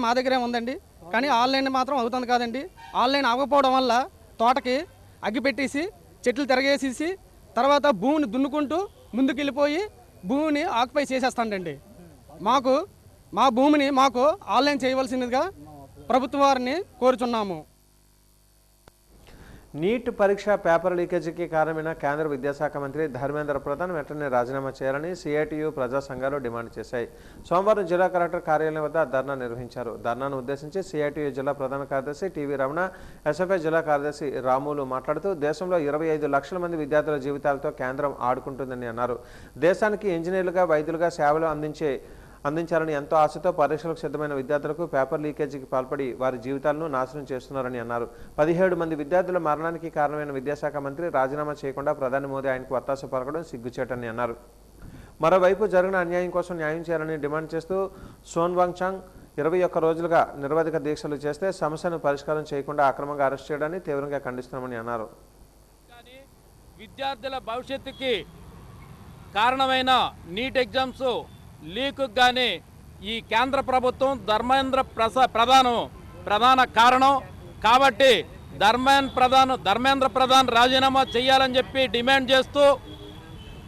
మా దగ్గరే ఉందండి. కానీ ఆన్లైన్ మాత్రం అవుతుంది కాదండి. ఆన్లైన్ అవ్వకపోవడం వల్ల తోటకి అగ్గి పెట్టేసి చెట్లు తిరగేసేసి తర్వాత భూమిని దున్నుకుంటూ ముందుకు వెళ్ళిపోయి భూమిని ఆక్యుపై చేసేస్తాండండి. మా భూమిని మాకు ఆన్లైన్ చేయవలసిందిగా ప్రభుత్వం వారిని కోరుచున్నాము. నీట్ పరీక్ష పేపర్ లీకేజీకి కారణమైన కేంద్ర విద్యాశాఖ మంత్రి ధర్మేంద్ర ప్రధాన్ వెంటనే రాజీనామా చేయాలని సిఐటియు ప్రజా సంఘాలు డిమాండ్ చేశాయి. సోమవారం జిల్లా కలెక్టర్ కార్యాలయం వద్ద ధర్నా నిర్వహించారు. ధర్నాను ఉద్దేశించి సిఐటియు జిల్లా ప్రధాన కార్యదర్శి టీవీ రమణ, ఎస్ఎఫ్ఐ జిల్లా కార్యదర్శి రాములు మాట్లాడుతూ దేశంలో 25 లక్షల మంది విద్యార్థుల జీవితాలతో కేంద్రం ఆడుకుంటుందని అన్నారు. దేశానికి ఇంజనీర్లుగా, వైద్యులుగా సేవలు అందించాలని ఎంతో ఆశతో పరీక్షలకు సిద్ధమైన విద్యార్థులకు పేపర్ లీకేజీకి పాల్పడి వారి జీవితాలను నాశనం చేస్తున్నారని అన్నారు. 17 మంది విద్యార్థుల మరణానికి కారణమైన విద్యాశాఖ మంత్రి రాజీనామా చేయకుండా ప్రధాని మోదీ ఆయనకు వత్తాసు పలకడం సిగ్గుచేటని అన్నారు. మరోవైపు జరిగిన అన్యాయం కోసం న్యాయం చేయాలని డిమాండ్ చేస్తూ సోన్వాంగ్ చాంగ్ 21 రోజులుగా నిరవధిక దీక్షలు చేస్తే సమస్యను పరిష్కారం చేయకుండా అక్రమంగా అరెస్ట్ చేయడాన్ని తీవ్రంగా ఖండిస్తున్నామని అన్నారు. విద్యార్థుల భవిష్యత్తుకి కారణమైన నీట్ ఎగ్జామ్స్ లీకు కానీ ఈ కేంద్ర ప్రభుత్వం ధర్మేంద్ర ప్రధాన కారణం కాబట్టి ధర్మేంద్ర ప్రధాన్ రాజీనామా చేయాలని చెప్పి డిమాండ్ చేస్తూ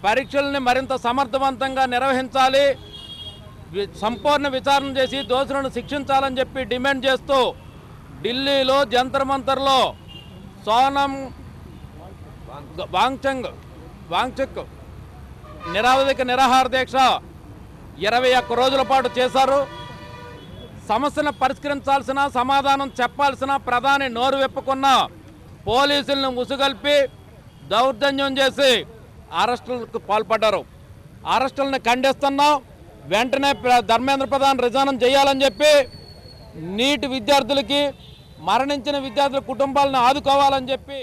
పరీక్షల్ని మరింత సమర్థవంతంగా నిర్వహించాలి, సంపూర్ణ విచారణ చేసి దోషులను శిక్షించాలని చెప్పి డిమాండ్ చేస్తూ ఢిల్లీలో జంతర్ మంతర్లో సోనం వాంగ్చక్ నిరవధిక నిరాహార దీక్ష 21 రోజుల పాటు చేశారు. సమస్యను పరిష్కరించాల్సిన, సమాధానం చెప్పాల్సిన ప్రధాని నోరు విప్పకున్న పోలీసులను ఉసుగొల్పి దౌర్జన్యం చేసి అరెస్టులకు పాల్పడ్డారు. అరెస్టులను ఖండిస్తున్నాం. వెంటనే ధర్మేంద్ర ప్రధాన్ రిజైన్ చేయాలని చెప్పి నీట్ విద్యార్థులకి, మరణించిన విద్యార్థుల కుటుంబాలను ఆదుకోవాలని చెప్పి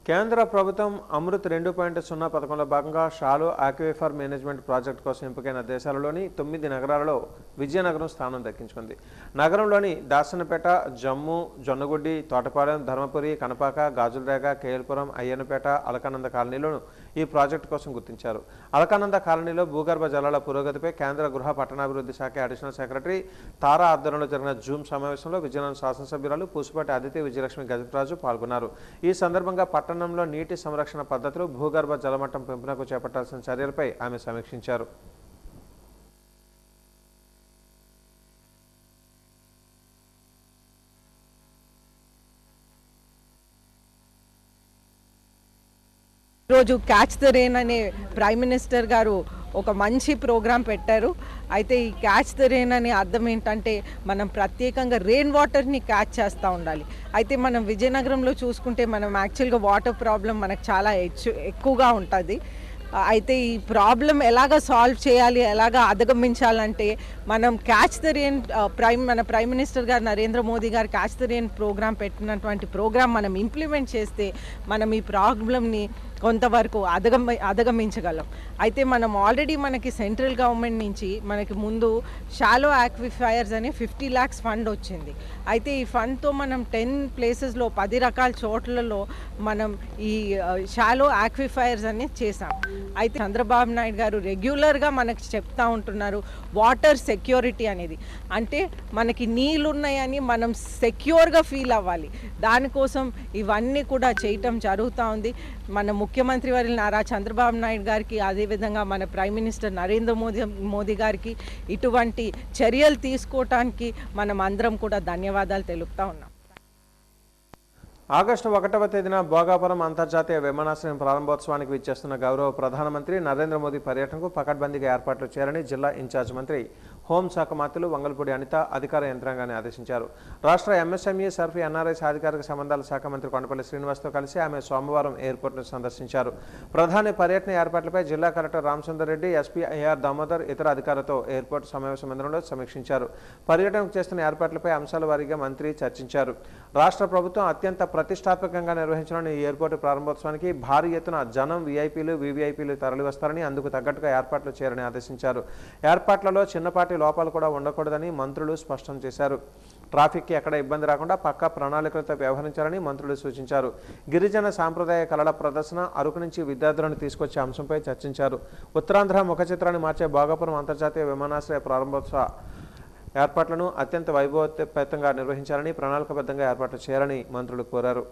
కేంద్ర ప్రభుత్వం అమృత్ 2.0 పథకంలో భాగంగా షాలో ఆక్విఫర్ మేనేజ్మెంట్ ప్రాజెక్టు కోసం ఎంపికైన దేశాలలోని 9 నగరాలలో విజయనగరం స్థానం దక్కించుకుంది. నగరంలోని దాసనపేట, జమ్ము, జొన్నగుడ్డి, తోటపాలెం, ధర్మపురి, కనపాక, గాజులరేగ, కేఎల్పురం, అయ్యన్నపేట, అలకానంద కాలనీలను ఈ ప్రాజెక్టు కోసం గుర్తించారు. అలకానంద కాలనీలో భూగర్భ జలాల పురోగతిపై కేంద్ర గృహ పట్టణాభివృద్ధి శాఖ అడిషనల్ సెక్రటరీ తారా ఆధ్వర్యంలో జరిగిన జూమ్ సమావేశంలో విజయనగరం శాసనసభ్యురాలు పూసుపాటి అదితి విజయలక్ష్మి గజపరాజు పాల్గొన్నారు. ఈ సందర్భంగా పట్టణంలో నీటి సంరక్షణ పద్ధతులు, భూగర్భ జలమట్టం పెంపునకు చేపట్టాల్సిన చర్యలపై ఆమె సమీక్షించారు. ఈరోజు క్యాచ్ ద రెయిన్ అనే ప్రైమ్ మినిస్టర్ గారు ఒక మంచి ప్రోగ్రాం పెట్టారు. అయితే ఈ క్యాచ్ ద రెయిన్ అనే అర్థం ఏంటంటే మనం ప్రత్యేకంగా రెయిన్ వాటర్ని క్యాచ్ చేస్తూ ఉండాలి. అయితే మనం విజయనగరంలో చూసుకుంటే మనం యాక్చువల్గా వాటర్ ప్రాబ్లం మనకు చాలా ఎక్కువగా ఉంటుంది. అయితే ఈ ప్రాబ్లం ఎలాగ సాల్వ్ చేయాలి, ఎలాగ అధిగమించాలంటే మనం క్యాచ్ ద రెయిన్ మన ప్రైమ్ మినిస్టర్ గారు నరేంద్ర మోదీ గారు క్యాచ్ ద రెయిన్ ప్రోగ్రాం పెట్టినటువంటి ప్రోగ్రాం మనం ఇంప్లిమెంట్ చేస్తే మనం ఈ ప్రాబ్లమ్ని కొంతవరకు అధిగమించగలం. అయితే మనం ఆల్రెడీ మనకి సెంట్రల్ గవర్నమెంట్ నుంచి మనకి ముందు షాలో ఆక్విఫైర్స్ అని 50 lakhs ఫండ్ వచ్చింది. అయితే ఈ ఫండ్తో మనం 10 ప్లేసెస్లో 10 రకాల చోట్లలో మనం ఈ షాలో ఆక్విఫైర్స్ అని చేసాం. అయితే చంద్రబాబు నాయుడు గారు రెగ్యులర్గా మనకి చెప్తా ఉంటున్నారు వాటర్ సెక్యూరిటీ అనేది. అంటే మనకి నీళ్ళు ఉన్నాయని మనం సెక్యూర్గా ఫీల్ అవ్వాలి. దానికోసం ఇవన్నీ కూడా చేయటం జరుగుతూ ఉంది. మన ముఖ్యమంత్రి వర్యులు నారా చంద్రబాబు నాయుడు గారికి, అదేవిధంగా మన ప్రైమ్ మినిస్టర్ నరేంద్ర మోదీ గారికి ఇటువంటి చర్యలు తీసుకోవటానికి మనం అందరం కూడా ధన్యవాదాలు తెలుపుతా ఉన్నాం. ఆగస్టు 1వ తేదీన భోగాపురం అంతర్జాతీయ విమానాశ్రయం ప్రారంభోత్సవానికి విచ్చేస్తున్న గౌరవ ప్రధానమంత్రి నరేంద్ర మోదీ పర్యటనకు పకడ్బందీగా ఏర్పాట్లు చేయాలని జిల్లా ఇన్ఛార్జ్ మంత్రి హోంశాఖ మంత్రులు వంగలపూడి అనిత అధికార యంత్రాంగాన్ని ఆదేశించారు. రాష్ట్ర ఎంఎస్ఎంఈ, సర్ఫీ, ఎన్ఆర్ఐ సాధికారిక సంబంధాల శాఖ మంత్రి కొండపల్లి శ్రీనివాస్తో కలిసి ఆమె సోమవారం ఎయిర్పోర్ట్ను సందర్శించారు. ప్రధాని పర్యటన ఏర్పాట్లపై జిల్లా collector Ramasundar Reddy, SP IR Damodar ఇతర అధికారులతో ఎయిర్పోర్ట్ సమావేశ మందిరంలో సమీక్షించారు. పర్యటనకు చేస్తున్న ఏర్పాట్లపై అంశాల వారీగా మంత్రి చర్చించారు. రాష్ట్ర ప్రభుత్వం అత్యంత ప్రతిష్టాత్మకంగా నిర్వహించిన ఈ ఎయిర్పోర్టు ప్రారంభోత్సవానికి భారీ ఎత్తున జనం, వీఐపీలు, వీవీఐపీలు తరలివస్తారని, అందుకు తగ్గట్టుగా ఏర్పాట్లు చేయాలని ఆదేశించారు. ఏర్పాట్లలో చిన్నపాటి చిన్నపాటి లోపాలు కూడా ఉండకూడదని మంత్రులు స్పష్టం చేశారు. ట్రాఫిక్కి ఎక్కడ ఇబ్బంది రాకుండా పక్కా ప్రణాళికలతో వ్యవహరించాలని మంత్రులు సూచించారు. గిరిజన సాంప్రదాయ కళల ప్రదర్శన, అరకు నుంచి విద్యార్థులను తీసుకొచ్చే అంశంపై చర్చించారు. ఉత్తరాంధ్ర ముఖ చిత్రాన్ని మార్చే భోగాపురం అంతర్జాతీయ విమానాశ్రయ ప్రారంభోత్సవ ఏర్పాట్లను అత్యంత వైభవోపేతంగా నిర్వహించాలని, ప్రణాళికబద్ధంగా ఏర్పాట్లు చేయాలని మంత్రులు కోరారు.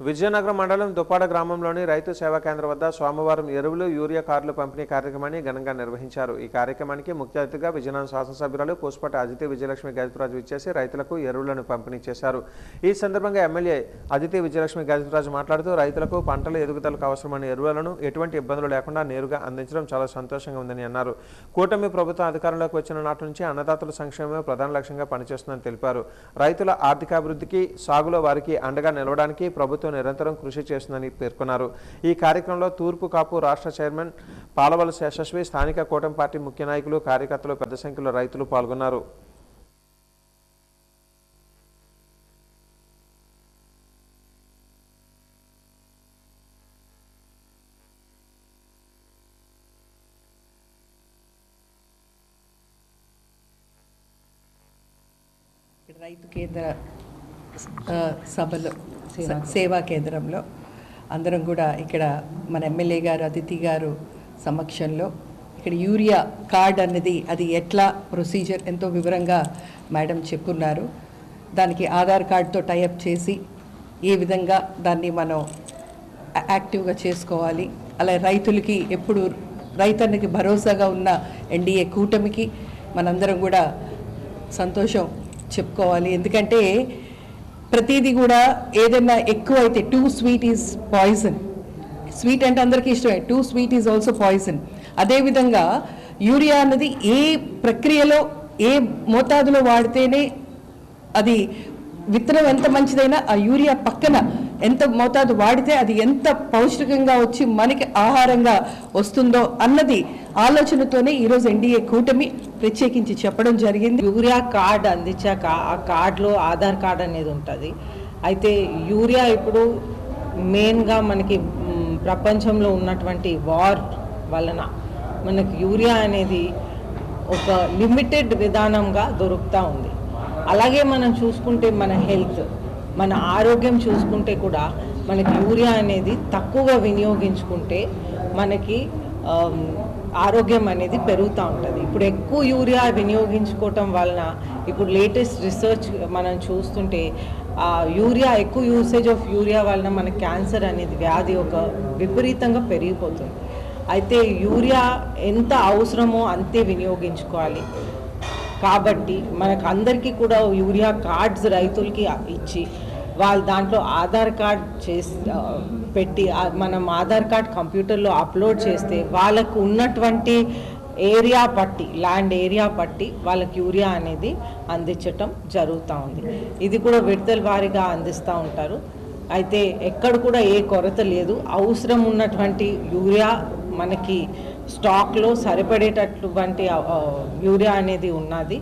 విజయనగరం మండలం దుప్పాడ గ్రామంలోని రైతు సేవా కేంద్రం వద్ద సోమవారం ఎరువులు, యూరియా కార్డుల పంపిణీ కార్యక్రమాన్ని ఘనంగా నిర్వహించారు. ఈ కార్యక్రమానికి ముఖ్య అతిథిగా విజయనగరం శాసనసభ్యురాలు పూసపాటి అదితి విజయలక్ష్మి గజపతిరాజు విచ్చేసి రైతులకు ఎరువులను పంపిణీ చేశారు. ఈ సందర్భంగా ఎమ్మెల్యే అదితి విజయలక్ష్మి గజపతిరాజు మాట్లాడుతూ రైతులకు పంటల ఎదుగుదలకు అవసరమైన ఎరువులను ఎటువంటి ఇబ్బందులు లేకుండా నేరుగా అందించడం చాలా సంతోషంగా ఉందని అన్నారు. కూటమి ప్రభుత్వం అధికారంలోకి వచ్చిన నాటి నుంచి అన్నదాతల సంక్షేమమే ప్రధాన లక్ష్యంగా పనిచేస్తుందని తెలిపారు. రైతుల ఆర్థికాభివృద్ధికి, సాగులో వారికి అండగా నిలవడానికి ప్రభుత్వం నిరంతరం కృషి చేస్తుందని పేర్కొన్నారు. ఈ కార్యక్రమంలో తూర్పు కాపు రాష్ట్ర చైర్మన్ పాలవలస యశస్వి, స్థానిక కూటమి పార్టీ ముఖ్య నాయకులు, కార్యకర్తలు పెద్ద సంఖ్యలో రైతులు పాల్గొన్నారు. రైతు కేంద్ర సభలో సేవా కేంద్రంలో అందరం కూడా ఇక్కడ మన ఎమ్మెల్యే గారు అదితి గారు సమక్షంలో ఇక్కడ యూరియా కార్డ్ అన్నది అది ఎట్లా ప్రొసీజర్ ఎంతో వివరంగా మేడం చెప్పున్నారు. దానికి ఆధార్ కార్డుతో టైఅప్ చేసి ఏ విధంగా దాన్ని మనం యాక్టివ్గా చేసుకోవాలి, అలా రైతులకి ఎప్పుడు రైతన్నకి భరోసాగా ఉన్న ఎన్డీఏ కూటమికి మనందరం కూడా సంతోషం చెప్పుకోవాలి. ఎందుకంటే ప్రతిదీ కూడా ఏదైనా ఎక్కువ అయితే two sweet is poison. Sweet అంటే అందరికీ ఇష్టమే, two sweet is also poison. అదేవిధంగా యూరియా అన్నది ఏ ప్రక్రియలో ఏ మోతాదులో వాడితేనే అది విత్తనం ఎంత మంచిదైనా ఆ యూరియా పక్కన ఎంత మోతాదు వాడితే అది ఎంత పౌష్టికంగా వచ్చి మనకి ఆహారంగా వస్తుందో అన్నది ఆలోచనతోనే ఈరోజు ఎన్డీఏ కూటమి ప్రత్యేకించి చెప్పడం జరిగింది. యూరియా కార్డ్ అందించాక ఆ కార్డులో ఆధార్ కార్డ్ అనేది ఉంటుంది. అయితే యూరియా ఇప్పుడు మెయిన్గా మనకి ప్రపంచంలో ఉన్నటువంటి వార్ వలన మనకి యూరియా అనేది ఒక లిమిటెడ్ విధానంగా దొరుకుతూ ఉంది. అలాగే మనం చూసుకుంటే మన హెల్త్, మన ఆరోగ్యం చూసుకుంటే కూడా మనకి యూరియా అనేది తక్కువగా వినియోగించుకుంటే మనకి ఆరోగ్యం అనేది పెరుగుతూ ఉంటుంది. ఇప్పుడు ఎక్కువ యూరియా వినియోగించుకోవటం వలన ఇప్పుడు లేటెస్ట్ రీసెర్చ్ మనం చూస్తుంటే యూరియా ఎక్కువ యూసేజ్ ఆఫ్ యూరియా వలన మన క్యాన్సర్ అనేది వ్యాధి ఒక విపరీతంగా పెరిగిపోతుంది. అయితే యూరియా ఎంత అవసరమో అంతే వినియోగించుకోవాలి. కాబట్టి మనకు అందరికీ కూడా యూరియా కార్డ్స్ రైతులకి ఇచ్చి వాళ్ళు దాంట్లో ఆధార్ కార్డ్ పెట్టి మనం ఆధార్ కార్డ్ కంప్యూటర్లో అప్లోడ్ చేస్తే వాళ్ళకు ఉన్నటువంటి ఏరియా పట్టి, ల్యాండ్ ఏరియా పట్టి వాళ్ళకి యూరియా అనేది అందించటం జరుగుతూ ఉంది. ఇది కూడా విడతల వారీగా అందిస్తూ ఉంటారు. అయితే ఎక్కడ కూడా ఏ కొరత లేదు. అవసరం ఉన్నటువంటి యూరియా మనకి స్టాక్లో సరిపడేటటువంటి యూరియా అనేది ఉన్నది.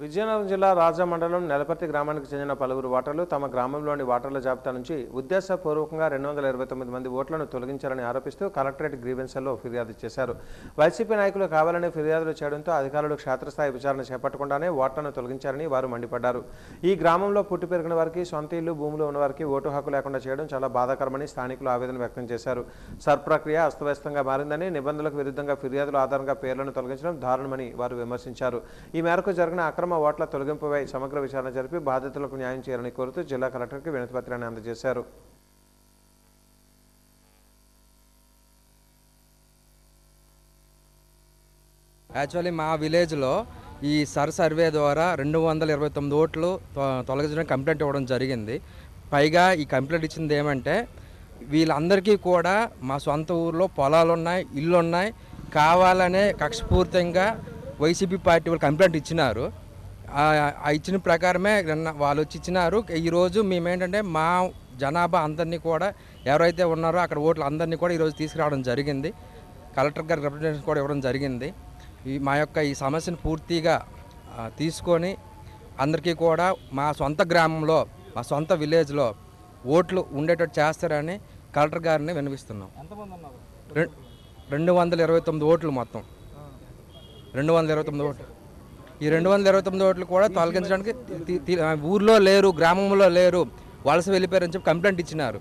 విజయనగరం జిల్లా రాజా మండలం నెలపర్తి గ్రామానికి చెందిన పలువురు ఓటర్లు తమ గ్రామంలోని ఓటర్ల జాబితా నుంచి ఉద్దేశపూర్వకంగా 229 మంది ఓట్లను తొలగించారని ఆరోపిస్తూ కలెక్టరేట్ గ్రీవెన్స్లో ఫిర్యాదు చేశారు. వైసీపీ నాయకులు కావాలని ఫిర్యాదులు చేయడంతో అధికారులు క్షేత్రస్థాయి విచారణ చేపట్టకుండానే ఓట్లను తొలగించారని వారు మండిపడ్డారు. ఈ గ్రామంలో పుట్టి పెరిగిన వారికి, సొంత ఇల్లు, భూములు ఉన్నవారికి ఓటు హక్కు లేకుండా చేయడం చాలా బాధాకరమని స్థానికులు ఆవేదన వ్యక్తం చేశారు. సర్ ప్రక్రియ అస్తవ్యస్తంగా మారిందని, నిబంధనలకు విరుద్ధంగా ఫిర్యాదుల ఆధారంగా పేర్లను తొలగించడం దారుణమని వారు విమర్శించారు. ఈ మేరకు జరిగిన అక్రమ ఓట్ల తొలగింపుపై సమగ్ర విచారణ జరిపి బాధితులకు న్యాయం చేయాలని కోరుతూ జిల్లా కలెక్టర్కి వినతిపత్రాన్ని అందజేశారు. యాక్చువల్లీ మా విలేజ్లో ఈ సర్వే ద్వారా 229 ఓట్లు తొలగించడం కంప్లైంట్ ఇవ్వడం జరిగింది. పైగా ఈ కంప్లైంట్ ఇచ్చింది ఏమంటే వీళ్ళందరికీ కూడా మా సొంత ఊర్లో పొలాలు ఉన్నాయి, ఇల్లు ఉన్నాయి, కావాలనే కక్షపూర్తంగా వైసీపీ పార్టీ వాళ్ళు కంప్లైంట్ ఇచ్చినారు. ఇచ్చిన ప్రకారమే వాళ్ళు వచ్చి ఇచ్చినారు. ఈరోజు మేమేంటంటే మా జనాభా అందరినీ కూడా ఎవరైతే ఉన్నారో అక్కడ ఓట్లు అందరినీ కూడా ఈరోజు తీసుకురావడం జరిగింది. కలెక్టర్ గారికి రిప్రజెంటేషన్ కూడా ఇవ్వడం జరిగింది. మా యొక్క ఈ సమస్యను పూర్తిగా తీసుకొని అందరికీ కూడా మా సొంత గ్రామంలో, మా సొంత విలేజ్లో ఓట్లు ఉండేటట్టు చేస్తారని కలెక్టర్ గారిని వినిపిస్తున్నాం. 229 ఓట్లు మొత్తం 229 ఓట్లు. ఈ 229 ఓట్లు కూడా తొలగించడానికి ఊర్లో లేరు, గ్రామంలో లేరు, వలస వెళ్ళిపోయారని చెప్పి కంప్లైంట్ ఇచ్చినారు.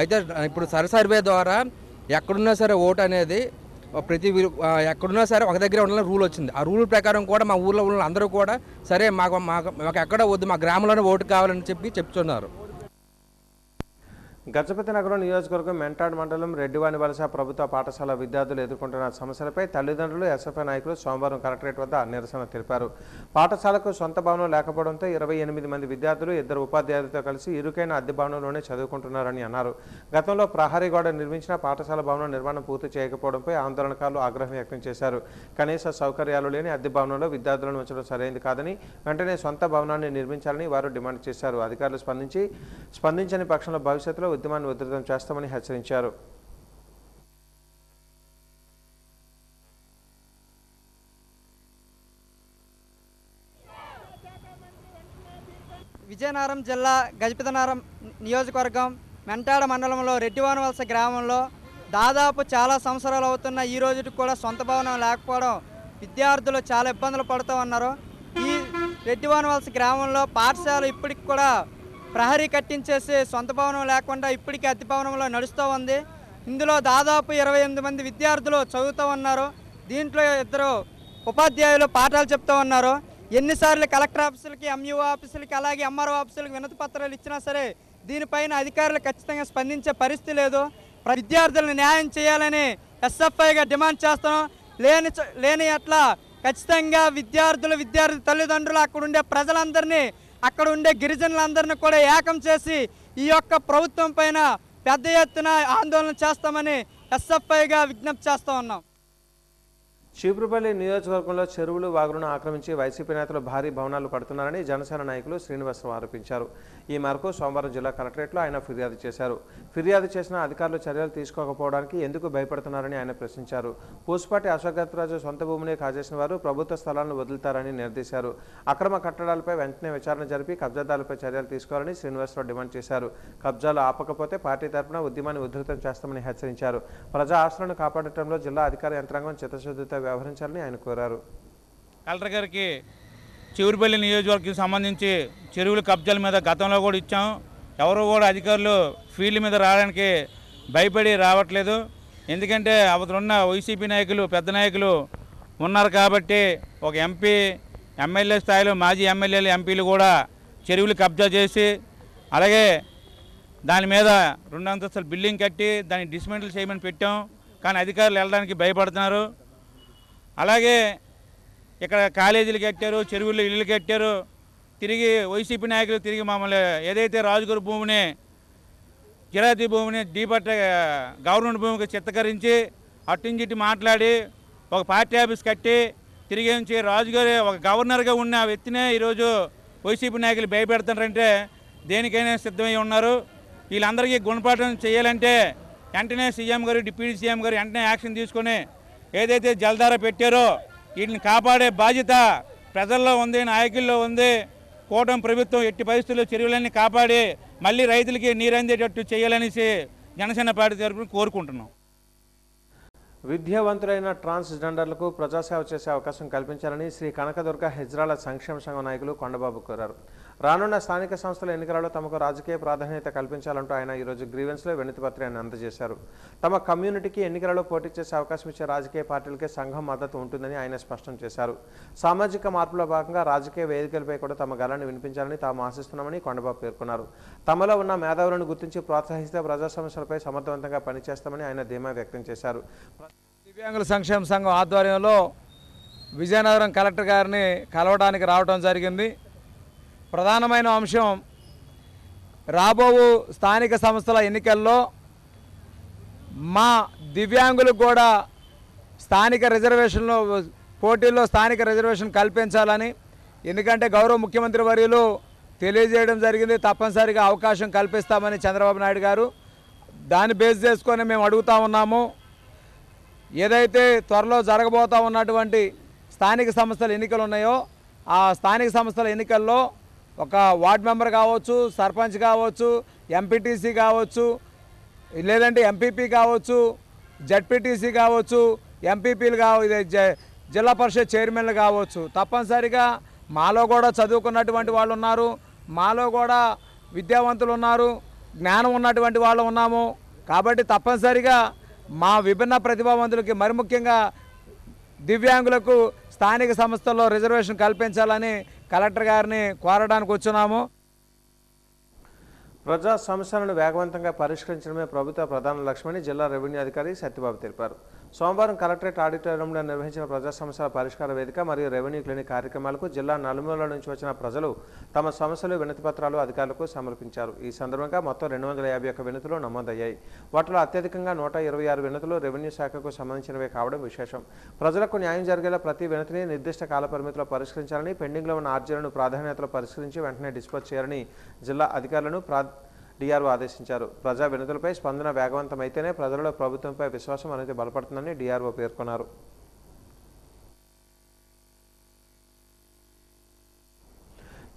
అయితే ఇప్పుడు సర్వే ద్వారా ఎక్కడున్నా సరే ఓటు అనేది ఎక్కడున్నా సరే ఒక దగ్గర ఉండాలని రూల్ వచ్చింది. ఆ రూల్ ప్రకారం కూడా మా ఊర్లో ఉన్న అందరూ కూడా సరే మాకు ఎక్కడ వద్దు, మా గ్రామంలోనే ఓటు కావాలని చెప్పి చెప్తున్నారు. గజపతి నగరం నియోజకవర్గం మెంటాడ్ మండలం రెడ్డివాని వలస ప్రభుత్వ పాఠశాల విద్యార్థులు ఎదుర్కొంటున్న సమస్యలపై తల్లిదండ్రులు, ఎస్ఎఫ్ఐ నాయకులు సోమవారం కలెక్టరేట్ వద్ద నిరసన తెలిపారు. పాఠశాలకు సొంత భవనం లేకపోవడంతో 28 మంది విద్యార్థులు 2 ఉపాధ్యాయులతో కలిసి ఇరుకైన అద్దె భవనంలోనే చదువుకుంటున్నారని అన్నారు. గతంలో ప్రహరీ గోడ నిర్మించిన పాఠశాల భవనం నిర్మాణం పూర్తి చేయకపోవడంపై ఆందోళనకారులు ఆగ్రహం వ్యక్తం చేశారు. కనీస సౌకర్యాలు లేని అద్దె భవనంలో విద్యార్థులను ఉంచడం సరైనది కాదని, వెంటనే సొంత భవనాన్ని నిర్మించాలని వారు డిమాండ్ చేశారు. అధికారులు స్పందించని పక్షంలో భవిష్యత్తులో ఉద్యమాన్ని ఉధృతం చేస్తామని హెచ్చరించారు. విజయనగరం జిల్లా గజపతినగరం నియోజకవర్గం మెంటాడ మండలంలో రెడ్డివాని వలస గ్రామంలో దాదాపు చాలా సంవత్సరాలు అవుతున్న ఈ రోజుకి కూడా సొంత భవనం లేకపోవడం విద్యార్థులు చాలా ఇబ్బందులు పడుతూ ఉన్నారు. ఈ రెడ్డివాని వలస గ్రామంలో పాఠశాల ఇప్పటికి కూడా ప్రహరీ కట్టించేసి సొంత భవనం లేకుండా ఇప్పటికీ అద్దె భవనంలో నడుస్తూ ఉంది. ఇందులో దాదాపు 28 మంది విద్యార్థులు చదువుతూ ఉన్నారు. దీంట్లో 2 ఉపాధ్యాయులు పాఠాలు చెప్తూ ఉన్నారు. ఎన్నిసార్లు కలెక్టర్ ఆఫీసులకి, ఎంఈఓ ఆఫీసులకి, అలాగే ఎంఆర్ఓ ఆఫీసులకి వినతి పత్రాలు ఇచ్చినా సరే దీనిపైన అధికారులు ఖచ్చితంగా స్పందించే పరిస్థితి లేదు. విద్యార్థులను న్యాయం చేయాలని ఎస్ఎఫ్ఐగా డిమాండ్ చేస్తున్నాం. లేని అట్లా ఖచ్చితంగా విద్యార్థి తల్లిదండ్రులు, అక్కడ ఉండే ప్రజలందరినీ, అక్కడ ఉండే గిరిజనులందరినీ కూడా ఏకం చేసి ఈ యొక్క ప్రభుత్వం పైన పెద్ద ఎత్తున ఆందోళన చేస్తామని ఎస్ఎఫ్ఐగా విజ్ఞప్తి చేస్తూ ఉన్నాం. చీపురుపల్లి నియోజకవర్గంలో చెరువులు, వాగులను ఆక్రమించి వైసీపీ నేతలు భారీ భవనాలు పడుతున్నారని జనసేన నాయకులు శ్రీనివాసరావు ఆరోపించారు. ఈ మేరకు సోమవారం జిల్లా కలెక్టరేట్లో ఆయన ఫిర్యాదు చేశారు. ఫిర్యాదు చేసిన అధికారులు చర్యలు తీసుకోకపోవడానికి ఎందుకు భయపడుతున్నారని ఆయన ప్రశ్నించారు. పూసపాటి అశోక్రాజు సొంత భూమిని కాజేసిన వారు ప్రభుత్వ స్థలాలను వదులుతారని నిలదీశారు. అక్రమ కట్టడాలపై వెంటనే విచారణ జరిపి కబ్జాదారులపై చర్యలు తీసుకోవాలని శ్రీనివాసరావు డిమాండ్ చేశారు. కబ్జాలు ఆపకపోతే పార్టీ తరఫున ఉద్యమాన్ని ఉధృతం చేస్తామని హెచ్చరించారు. ప్రజా ఆస్తులను కాపాడటంలో జిల్లా అధికార యంత్రాంగం చిత్తశుద్ధితో వ్యవహరించాలని ఆయన కోరారు. కలెక్టర్ గారికి చీపురుపల్లి నియోజకవర్గం సంబంధించి చెరువుల కబ్జాల మీద గతంలో కూడా ఇచ్చాం. ఎవరు కూడా అధికారులు ఫీల్డ్ మీద రావడానికి భయపడి రావట్లేదు. ఎందుకంటే అవతలున్న వైసీపీ నాయకులు, పెద్ద నాయకులు ఉన్నారు కాబట్టి ఒక ఎంపీ, ఎమ్మెల్యే స్థాయిలో మాజీ ఎమ్మెల్యేలు, ఎంపీలు కూడా చెరువులు కబ్జా చేసి అలాగే దాని మీద 2 అంతస్తుల బిల్డింగ్ కట్టి దాన్ని డిస్మెంటల్ చేయమని పెట్టాం. కానీ అధికారులు వెళ్ళడానికి భయపడుతున్నారు. అలాగే ఇక్కడ కాలేజీలు కట్టారు, చెరువులు, ఇళ్ళు కట్టారు. తిరిగి వైసీపీ నాయకులు తిరిగి మమ్మల్ని ఏదైతే రాజుగారి భూమిని, గిరాతీ భూమిని డీపట్ట గవర్నమెంట్ భూమికి చిత్తకరించి అట్టించిట్టి మాట్లాడి ఒక పార్టీ ఆఫీస్ కట్టి తిరిగి నుంచి రాజుగారి ఒక గవర్నర్గా ఉన్న వ్యక్తినే ఈరోజు వైసీపీ నాయకులు భయపెడుతున్నారంటే దేనికైనా సిద్ధమై ఉన్నారు. వీళ్ళందరికీ గుణపాఠం చేయాలంటే వెంటనే సీఎం గారు, డిప్యూటీ సీఎం గారు వెంటనే యాక్షన్ తీసుకొని ఏదైతే జలధార పెట్టారో వీటిని కాపాడే బాధ్యత ప్రజల్లో ఉంది, నాయకుల్లో ఉంది. కూటమి ప్రభుత్వం ఎట్టి పరిస్థితుల్లో చెరువులన్నీ కాపాడి మళ్ళీ రైతులకి నీరు అందేటట్టు చేయాలనేసి జనసేన పార్టీ తరఫున కోరుకుంటున్నాం. విద్యావంతులైన ట్రాన్స్జెండర్లకు ప్రజాసేవ చేసే అవకాశం కల్పించాలని శ్రీ కనకదుర్గ హెజ్రాల సంక్షేమ సంఘం నాయకులు కొండబాబు కోరారు. రానున్న స్థానిక సంస్థల ఎన్నికలలో తమకు రాజకీయ ప్రాధాన్యత కల్పించాలంటూ ఆయన ఈరోజు గ్రీవెన్స్లో వినతి పత్రాన్ని అందజేశారు. తమ కమ్యూనిటీకి ఎన్నికలలో పోటీ చేసే అవకాశం ఇచ్చే రాజకీయ పార్టీలకే సంఘం మద్దతు ఉంటుందని ఆయన స్పష్టం చేశారు. సామాజిక మార్పులో భాగంగా రాజకీయ వేదికలపై కూడా తమ గళాన్ని వినిపించాలని తాము ఆశిస్తున్నామని కొండబాబు పేర్కొన్నారు. తమలో ఉన్న మేధావులను గుర్తించి ప్రోత్సహిస్తే ప్రజా సమస్యలపై సమర్థవంతంగా పనిచేస్తామని ఆయన ధీమా వ్యక్తం చేశారు. దివ్యాంగుల సంక్షేమ సంఘం ఆధ్వర్యంలో విజయనగరం కలెక్టర్ గారిని కలవడానికి రావడం జరిగింది. ప్రధానమైన అంశం రాబో స్థానిక సంస్థల ఎన్నికల్లో మా దివ్యాంగులకు కూడా స్థానిక రిజర్వేషన్లో పోటీల్లో స్థానిక రిజర్వేషన్ కల్పించాలని, ఎందుకంటే గౌరవ ముఖ్యమంత్రి వర్యులు తెలియజేయడం జరిగింది. తప్పనిసరిగా అవకాశం కల్పిస్తామని చంద్రబాబు నాయుడు గారు. దాన్ని బేస్ చేసుకొని మేము అడుగుతా ఉన్నాము. ఏదైతే త్వరలో జరగబోతూ ఉన్నటువంటి స్థానిక సంస్థల ఎన్నికలు ఉన్నాయో ఆ స్థానిక సంస్థల ఎన్నికల్లో ఒక వార్డు మెంబర్ కావచ్చు, సర్పంచ్ కావచ్చు, ఎంపీటీసీ కావచ్చు, లేదంటే ఎంపీపీ కావచ్చు, జడ్పీటీసీ కావచ్చు, ఎంపీపీలు జిల్లా పరిషత్ చైర్మన్లు కావచ్చు. తప్పనిసరిగా మాలో కూడా చదువుకున్నటువంటి వాళ్ళు ఉన్నారు, మాలో కూడా విద్యావంతులు ఉన్నారు, జ్ఞానం ఉన్నటువంటి వాళ్ళు ఉన్నాము. కాబట్టి తప్పనిసరిగా మా విభిన్న ప్రతిభావంతులకి, మరి ముఖ్యంగా దివ్యాంగులకు స్థానిక సంస్థల్లో రిజర్వేషన్ కల్పించాలని కలెక్టర్ గారిని కోరడానికి వచ్చున్నాము. ప్రజా సమస్యలను వేగవంతంగా పరిష్కరించడమే ప్రభుత్వ ప్రధాన లక్ష్యమని జిల్లా రెవెన్యూ అధికారి సత్యబాబు తెలిపారు. సోమవారం కలెక్టరేట్ ఆడిటోరియంలో నిర్వహించిన ప్రజా సమస్యల పరిష్కార వేదిక మరియు రెవెన్యూ క్లినిక్ కార్యక్రమాలకు జిల్లా నలుమూలల నుంచి వచ్చిన ప్రజలు తమ సమస్యలు, వినతిపత్రాలు అధికారులకు సమర్పించారు. ఈ సందర్భంగా మొత్తం 251 వినతులు నమోదయ్యాయి. వాటిలో అత్యధికంగా 126 వినతులు రెవెన్యూ శాఖకు సంబంధించినవే కావడం విశేషం. ప్రజలకు న్యాయం జరిగేలా ప్రతి వినతిని నిర్దిష్ట కాల పరిమితిలో పరిష్కరించాలని, పెండింగ్లో ఉన్న ఆర్జీలను ప్రాధాన్యతలో పరిష్కరించి వెంటనే డిస్పోజ్ చేయాలని జిల్లా అధికారులను డిఆర్ఓ ఆదేశించారు. ప్రజా వినతులపై స్పందన వేగవంతమైతేనే ప్రజలలో ప్రభుత్వంపై విశ్వాసం అనేది బలపడుతుందని డిఆర్ఓ పేర్కొన్నారు.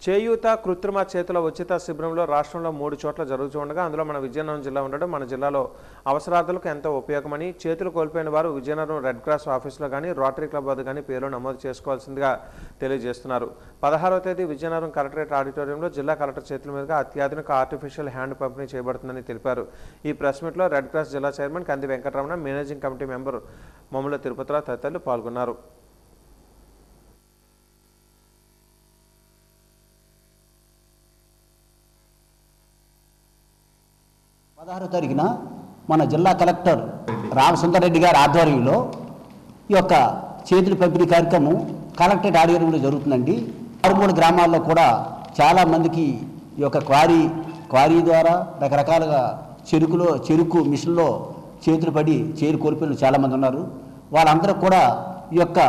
చేయూత కృత్రిమ చేతుల ఉచిత శిబిరంలో రాష్ట్రంలో 3 చోట్ల జరుగుతుండగా అందులో మన విజయనగరం జిల్లా ఉండడం మన జిల్లాలో అవసరార్థులకు ఎంతో ఉపయోగమని, చేతులు కోల్పోయిన వారు విజయనగరం రెడ్ క్రాస్ ఆఫీసులో కానీ రోటరీ క్లబ్ వద్ద కానీ పేర్లు నమోదు చేసుకోవాల్సిందిగా తెలియజేస్తున్నారు. 16వ తేదీ విజయనగరం కలెక్టరేట్ ఆడిటోరియంలో జిల్లా కలెక్టర్ చేతుల మీదుగా అత్యాధునిక ఆర్టిఫిషియల్ హ్యాండ్ పంపిణీ చేయబడుతుందని తెలిపారు. ఈ ప్రెస్ మీట్లో రెడ్ క్రాస్ జిల్లా చైర్మన్ కంది వెంకటరమణ, మేనేజింగ్ కమిటీ మెంబర్ మమ్ముల తిరుపతిరావు తదితరులు పాల్గొన్నారు. 16వ తారీఖున మన జిల్లా కలెక్టర్ రామసుందరెడ్డి గారి ఆధ్వర్యంలో ఈ యొక్క చేతుల పంపిణీ కార్యక్రమం కలెక్టరేట్ ఆడిటోరియంలో జరుగుతుందండి. 6 గ్రామాల్లో కూడా చాలామందికి ఈ యొక్క క్వారీ ద్వారా రకరకాలుగా చెరుకు మిషన్లో చేతులు పడి చేరు కోల్పోయిన చాలామంది ఉన్నారు. వాళ్ళందరూ కూడా ఈ యొక్క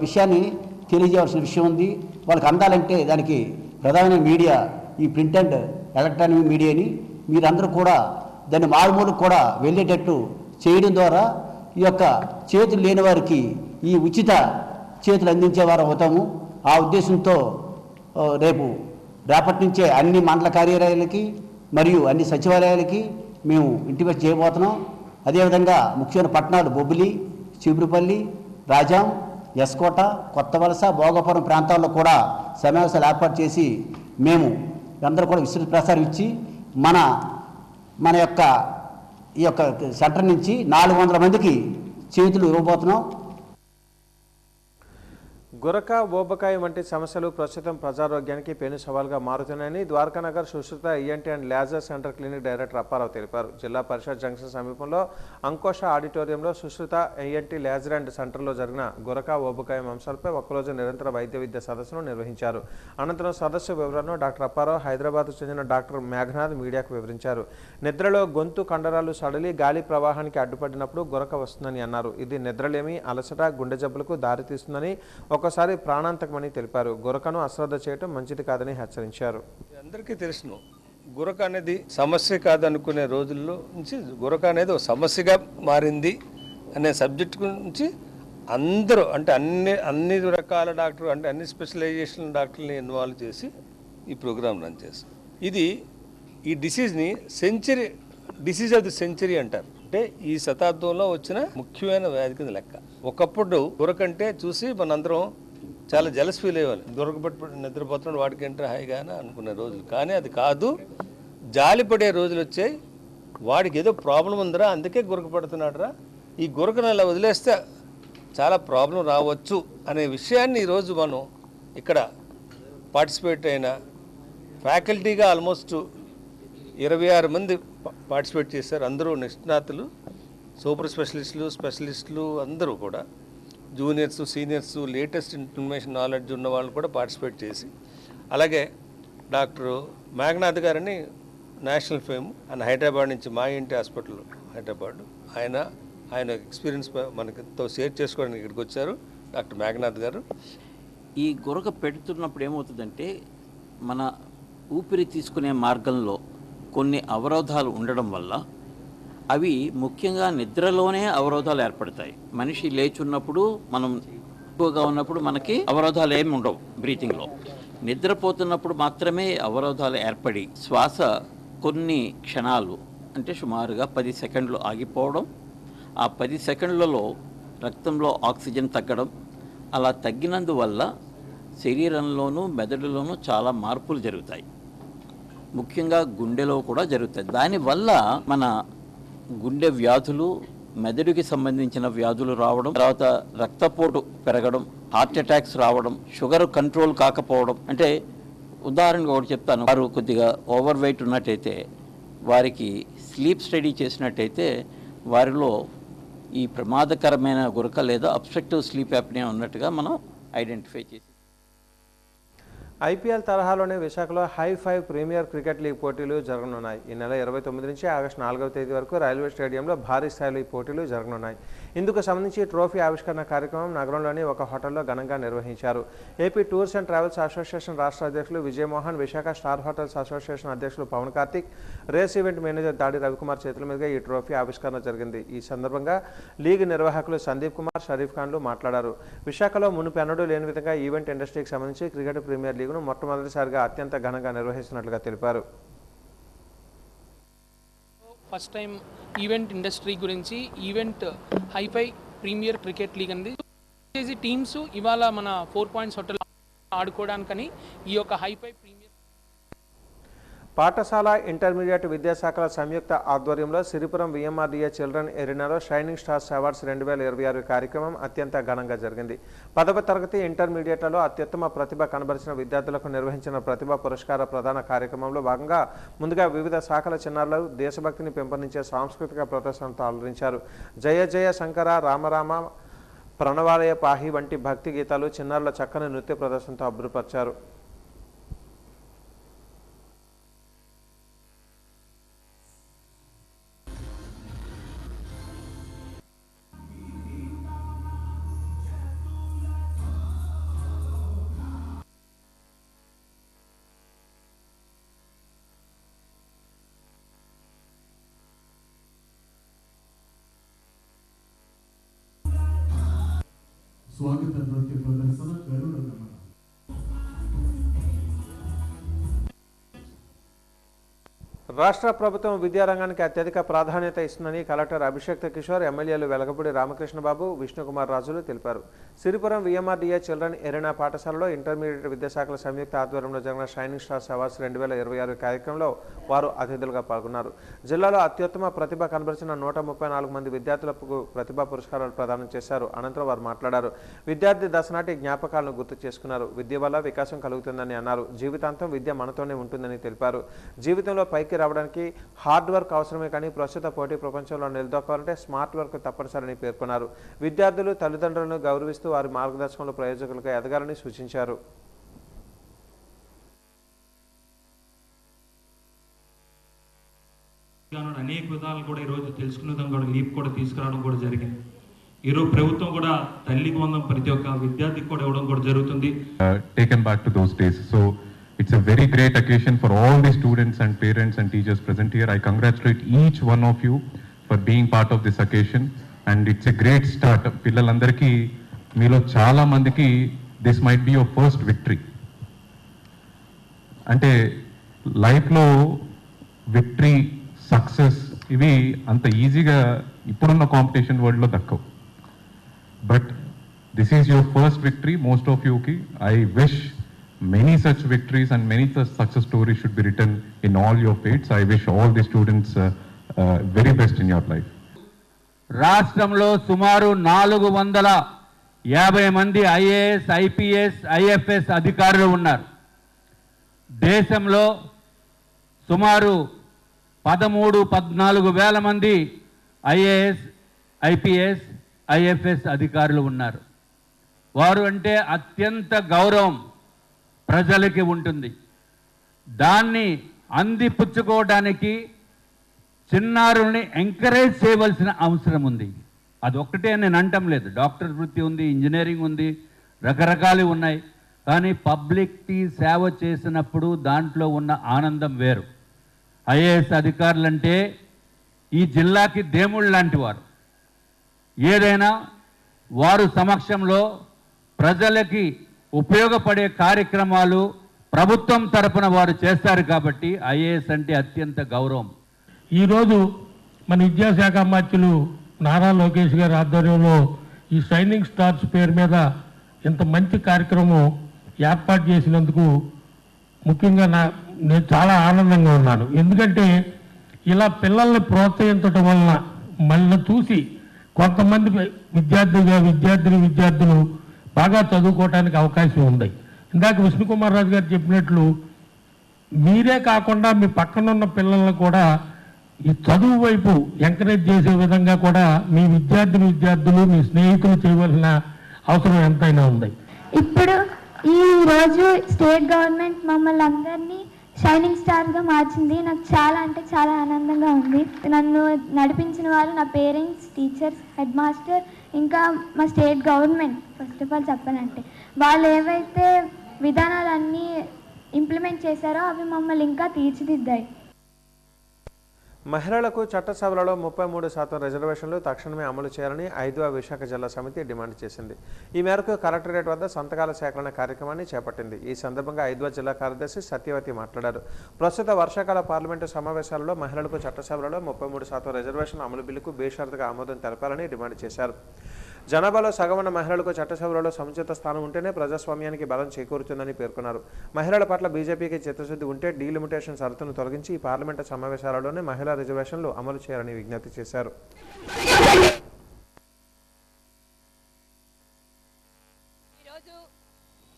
విషయాన్ని తెలియజేయాల్సిన విషయం ఉంది. వాళ్ళకి అందాలంటే దానికి ప్రధానమైన మీడియా ఈ ప్రింట్ అండ్ ఎలక్ట్రానిక్ మీడియాని మీరందరూ కూడా దాన్ని మారుమూలకు కూడా వెళ్ళేటట్టు చేయడం ద్వారా ఈ యొక్క చేతులు లేని వారికి ఈ ఉచిత చేతులు అందించేవారు అవుతాము. ఆ ఉద్దేశంతో రేపటి నుంచే అన్ని మండల కార్యాలయాలకి మరియు అన్ని సచివాలయాలకి మేము ఇంటిమేట్ చేయబోతున్నాం. అదేవిధంగా ముఖ్యమైన పట్టణాలు బొబ్బిలి, చీపురుపల్లి, రాజాం, ఎస్కోట, కొత్తవలస, భోగపురం ప్రాంతాల్లో కూడా సమావేశాలు ఏర్పాటు చేసి మేము అందరూ కూడా విస్తృత ప్రసారం ఇచ్చి మన యొక్క ఈ యొక్క సెంటర్ నుంచి 400 మందికి చేతులు ఇవ్వబోతున్నాం. గురక, ఓబకాయ వంటి సమస్యలు ప్రస్తుతం ప్రజారోగ్యానికి పెను సవాల్గా మారుతున్నాయని Dwarakanagar Sushruta ENT and laser centre clinic director Apparao తెలిపారు. జిల్లా పరిషత్ జంక్షన్ సమీపంలో అంకోష ఆడిటోరియంలో సుశ్రుత ఈఎన్టీ లేజర్ అండ్ సెంటర్లో జరిగిన గురక, ఓబకాయ అంశాలపై ఒక్కరోజు నిరంతర వైద్య విద్య సదస్సును నిర్వహించారు. అనంతరం సదస్సు వివరాలను డాక్టర్ అప్పారావు హైదరాబాద్కు చెందిన డాక్టర్ మేఘనాథ్ మీడియాకు వివరించారు. నిద్రలో గొంతు కండరాలు సడలి గాలి ప్రవాహానికి అడ్డుపడినప్పుడు గురక వస్తుందని అన్నారు. ఇది నిద్రలేమి, అలసట, గుండె జబ్బులకు దారితీస్తుందని, ఒకసారి ప్రాణాంతకమని తెలిపారు. గురకను అశ్రద్ధ చేయడం మంచిది కాదని హెచ్చరించారు. అందరికీ తెలుసును, గురక అనేది సమస్య కాదనుకునే రోజుల్లో నుంచి గురక అనేది ఒక సమస్యగా మారింది అనే సబ్జెక్ట్ గురించి అందరూ అంటే అన్ని రకాల డాక్టర్ అంటే అన్ని స్పెషలైజేషన్ డాక్టర్ని ఇన్వాల్వ్ చేసి ఈ ప్రోగ్రామ్ రన్ చేస్తాం. ఈ డిసీజ్ని డిసీజ్ ఆఫ్ ది సెంచరీ అంటారు. అంటే ఈ శతాబ్దంలో వచ్చిన ముఖ్యమైన వ్యాధి కింద లెక్క. ఒకప్పుడు గురకంటే చూసి మనందరం చాలా జలస్ ఫీల్ అయ్యేవాళ్ళు. దొరకబెట్టి నిద్రపోతున్నాడు వాడికి ఏంటో హాయిగానే అనుకునే రోజులు. కానీ అది కాదు, జాలిపడే రోజులు వచ్చాయి. వాడికి ఏదో ప్రాబ్లం ఉందిరా, అందుకే గురకపడుతున్నాడురా, ఈ గురకను అలా వదిలేస్తే చాలా ప్రాబ్లం రావచ్చు అనే విషయాన్ని ఈరోజు మనం ఇక్కడ పార్టిసిపేట్ అయిన ఫ్యాకల్టీగా ఆల్మోస్ట్ 26 మంది పార్టిసిపేట్ చేశారు. అందరూ నిష్ణాతులు, సూపర్ స్పెషలిస్టులు అందరూ కూడా juniors, seniors, latest information knowledge ఉన్న వాళ్ళు కూడా పార్టిసిపేట్ చేసి, అలాగే డాక్టర్ మేఘనాథ్ గారిని నేషనల్ ఫేమ్ ఆయన హైదరాబాద్ నుంచి మా ఇంటి హాస్పిటల్ హైదరాబాద్ ఆయన ఎక్స్పీరియన్స్ మనతో షేర్ చేసుకోవడానికి ఇక్కడికి వచ్చారు డాక్టర్ మేఘనాథ్ గారు. ఈ గురక పెడుతున్నప్పుడు ఏమవుతుందంటే మన ఊపిరి తీసుకునే మార్గంలో కొన్ని అవరోధాలు ఉండడం వల్ల అవి ముఖ్యంగా నిద్రలోనే అవరోధాలు ఏర్పడతాయి. మనిషి లేచున్నప్పుడు మనం ఎక్కువగా ఉన్నప్పుడు మనకి అవరోధాలు ఏమి ఉండవు బ్రీతింగ్లో. నిద్రపోతున్నప్పుడు మాత్రమే అవరోధాలు ఏర్పడి శ్వాస కొన్ని క్షణాలు అంటే సుమారుగా 10 సెకండ్లు ఆగిపోవడం, ఆ 10 సెకండ్లలో రక్తంలో ఆక్సిజన్ తగ్గడం, అలా తగ్గినందువల్ల శరీరంలోనూ మెదడులోనూ చాలా మార్పులు జరుగుతాయి. ముఖ్యంగా గుండెలో కూడా జరుగుతాయి. దానివల్ల మన గుండె వ్యాధులు, మెదడుకి సంబంధించిన వ్యాధులు రావడం, తర్వాత రక్తపోటు పెరగడం, హార్ట్ అటాక్స్ రావడం, షుగర్ కంట్రోల్ కాకపోవడం. అంటే ఉదాహరణగా ఒకటి చెప్తాను, వారు కొద్దిగా ఓవర్ వెయిట్ ఉన్నట్టయితే వారికి స్లీప్ స్టడీ చేసినట్టయితే వారిలో ఈ ప్రమాదకరమైన గురక లేదా అబ్స్ట్రక్టివ్ స్లీప్ యాప్నియా ఉన్నట్టుగా మనం ఐడెంటిఫై చేసి. ఐపీఎల్ తరహాలోనే విశాఖలో హై5 ప్రీమియర్ క్రికెట్ లీగ్ పోటీలు జరగనున్నాయి. ఈ నెల 29 నుంచి ఆగస్టు 4వ తేదీ వరకు రైల్వే స్టేడియంలో భారీ స్థాయిలో ఈ పోటీలు జరగనున్నాయి. ఇందుకు సంబంధించి ట్రోఫీ ఆవిష్కరణ కార్యక్రమం నగరంలోని ఒక హోటల్లో ఘనంగా నిర్వహించారు. AP tours and travels association రాష్ట్ర అధ్యక్షులు Vijayamohan, Visakha star hotels association అధ్యక్షులు Pavan Karthik, race event manager Dadi Ravikumar చేతుల మీదుగా ఈ ట్రోఫీ ఆవిష్కరణ జరిగింది. ఈ సందర్భంగా లీగ్ నిర్వాహకులు సందీప్ కుమార్, షరీఫ్ ఖాన్లు మాట్లాడారు. విశాఖలో మునుపెన్నడూ లేని విధంగా ఈవెంట్ ఇండస్ట్రీకి సంబంధించి క్రికెట్ ప్రీమియర్ లీగ్ మొట్టమొదటిసారిగా అత్యంత ఘనంగా నిర్వహిస్తున్నట్లుగా తెలిపారు. ఫస్ట్ టైం ఈవెంట్ ఇండస్ట్రీ గురించి ఈవెంట్ హై5 ప్రీమియర్ క్రికెట్ లీగ్ అనేది టీమ్స్ ఇవాళ మన 4 పాయింట్స్ హోటల్ ఆడుకోవడానికని ఈ యొక్క హై5 ప్రీమియర్ పాఠశాల, ఇంటర్మీడియట్ విద్యాశాఖల సంయుక్త ఆధ్వర్యంలో సిరిపురం విఎంఆర్డీఏ చిల్డ్రన్ ఎరీనాలో షైనింగ్ స్టార్స్ అవార్డ్స్ 2026 కార్యక్రమం అత్యంత ఘనంగా జరిగింది. 10వ తరగతి ఇంటర్మీడియట్లలో అత్యుత్తమ ప్రతిభ కనబరిచిన విద్యార్థులకు నిర్వహించిన ప్రతిభా పురస్కార ప్రదాన కార్యక్రమంలో భాగంగా ముందుగా వివిధ శాఖల చిన్నారులు దేశభక్తిని పెంపొందించే సాంస్కృతిక ప్రదర్శనతో అలరించారు. జయ జయ శంకర, రామరామ, ప్రణవాలయ పాహి వంటి భక్తి గీతాలు చిన్నారుల చక్కని నృత్య ప్రదర్శనతో అబ్బురపరిచారు. स्वागत नृत्य प्रदर्शन गरुड़ రాష్ట్ర ప్రభుత్వం విద్యారంగానికి అత్యధిక ప్రాధాన్యత ఇస్తుందని కలెక్టర్ అభిషేక్ కిషోర్, ఎమ్మెల్యేలు వెలగపూడి రామకృష్ణబాబు, విష్ణుకుమార్ రాజులు తెలిపారు. సిరిపురం విఎంఆర్డీఏ చిల్డ్రన్ ఎరీనా పాఠశాలలో ఇంటర్మీడియట్ విద్యాశాఖల సంయుక్త ఆధ్వర్యంలో జరిగిన షైనింగ్ స్టార్స్ అవార్డ్స్ 2026 కార్యక్రమంలో వారు అతిథులుగా పాల్గొన్నారు. జిల్లాలో అత్యుత్తమ ప్రతిభ కనబరిచిన 134 మంది విద్యార్థులకు ప్రతిభా పురస్కారాలు ప్రదానం చేశారు. అనంతరం వారు మాట్లాడారు. విద్యార్థి దశ నాటి జ్ఞాపకాలను గుర్తు చేసుకున్నారు. విద్య వల్ల వికాసం కలుగుతుందని అన్నారు. జీవితాంతం విద్య మనతోనే ఉంటుందని తెలిపారు. జీవితంలో పైకి రావడానికి హార్డ్ వర్క్ అవసరమే కానీ ప్రస్తుత పోటీ ప్రపంచంలో నిలదొక్కాలంటే స్మార్ట్ వర్క్ తప్పనిసరని పేర్కొన్నారు. విద్యార్థులు తల్లిదండ్రులను గౌరవిస్తూ వారి మార్గదర్శకంలో ప్రయోజకులుగా ఎదగాలని సూచించారు. అనేక విధాలు కూడా ఈరోజు తెలుసుకునేదాం కూడా లీప్ కూడా తీసుకురావడం కూడా జరిగింది. ఈరోజు ప్రభుత్వం కూడా తల్లికి వందనం ప్రతి ఒక్క విద్యార్థికి కూడా ఇవ్వడం కూడా జరుగుతుంది. Taken back to those days. So it's a very great occasion for all the students and parents and teachers present here. I congratulate each one of you for being part of this occasion and it's a great start. పిల్లలందరికీ మీలో చాలా మందికి this might be your first victory. అంటే లైఫ్లో victory, success ఇవి అంత ఈజీగా ఇప్పుడున్న కాంపిటీషన్ వరల్డ్లో దక్కవు. But this is your first victory most of యూకి. I wish many such victories and many such success stories should be written in all your fates. I wish all the students very best in your life. రాష్ట్రంలో సుమారు 450 మంది IAS, IPS, IFS అధికారులు ఉన్నారు. దేశంలో సుమారు 13-14 వేల మంది ఐఏఎస్, ఐపీఎస్, ఐఎఫ్ఎస్ అధికారులు ఉన్నారు. వారు అంటే అత్యంత గౌరవం ప్రజలకి ఉంటుంది. దాన్ని అందిపుచ్చుకోవడానికి చిన్నారుల్ని ఎంకరేజ్ చేయవలసిన అవసరం ఉంది. అదొక్కటే నేను అంటం లేదు. డాక్టర్ వృత్తి ఉంది, ఇంజనీరింగ్ ఉంది, రకరకాలు ఉన్నాయి. కానీ పబ్లిక్కి సేవ చేసినప్పుడు దాంట్లో ఉన్న ఆనందం వేరు. ఐఏఎస్ అధికారులంటే ఈ జిల్లాకి దేవుళ్ళు లాంటి వారు. ఏదైనా వారు సమక్షంలో ప్రజలకి ఉపయోగపడే కార్యక్రమాలు ప్రభుత్వం తరపున వారు చేస్తారు కాబట్టి ఐఏఎస్ అంటే అత్యంత గౌరవం. ఈరోజు మన విద్యాశాఖ మంత్రులు నారా లోకేష్ గారి ఆధ్వర్యంలో ఈ షైనింగ్ స్టార్స్ పేరు మీద ఇంత మంచి కార్యక్రమం ఏర్పాటు చేసినందుకు ముఖ్యంగా నేను చాలా ఆనందంగా ఉన్నాను. ఎందుకంటే ఇలా పిల్లల్ని ప్రోత్సహించడం వలన మళ్ళీ చూసి కొంతమంది విద్యార్థులు బాగా చదువుకోవడానికి అవకాశం ఉంది. ఇందాక విష్ణుకుమార్ రాజు గారు చెప్పినట్లు మీరే కాకుండా మీ పక్కన ఉన్న పిల్లలను కూడా ఈ చదువు వైపు ఎంకరేజ్ చేసే విధంగా కూడా మీ విద్యార్థులు మీ స్నేహితులు చేయవలసిన అవసరం ఎంతైనా ఉంది. ఇప్పుడు ఈ రోజు స్టేట్ గవర్నమెంట్ మమ్మల్ని అందరినీ షైనింగ్ స్టార్గా మార్చింది. నాకు చాలా అంటే చాలా ఆనందంగా ఉంది. నన్ను నడిపించిన వాళ్ళు నా పేరెంట్స్, టీచర్స్, హెడ్ మాస్టర్, ఇంకా మా state government. First of all చెప్పాలంటే వాళ్ళు ఏవైతే విధానాలన్నీ ఇంప్లిమెంట్ చేశారో అవి మమ్మల్ని ఇంకా తీర్చిదిద్దాయి. మహిళలకు చట్టసభలలో 33% రిజర్వేషన్లు తక్షణమే అమలు చేయాలని 5వ విశాఖ జిల్లా సమితి డిమాండ్ చేసింది. ఈ మేరకు కలెక్టరేట్ వద్ద సంతకాల సేకరణ కార్యక్రమాన్ని చేపట్టింది. ఈ సందర్భంగా 5వ జిల్లా కార్యదర్శి సత్యవతి మాట్లాడారు. ప్రస్తుత వర్షాకాల పార్లమెంటు సమావేశాలలో మహిళలకు చట్టసభలలో 33% రిజర్వేషన్ అమలు బిల్లుకు బేషరతుగా ఆమోదం తెలపాలని డిమాండ్ చేశారు. జనాభాలో సగం ఉన్న మహిళలకు చట్టసభలలో సముచిత స్థానం ఉంటేనే ప్రజాస్వామ్యానికి బలం చేకూరుతుందని పేర్కొన్నారు. మహిళల పట్ల బీజేపీకి చిత్తశుద్ధి ఉంటే డీలిమిటేషన్ షరతును తొలగించి ఈ పార్లమెంటు సమావేశాలలోనే మహిళా రిజర్వేషన్లు అమలు చేయాలని విజ్ఞప్తి చేశారు.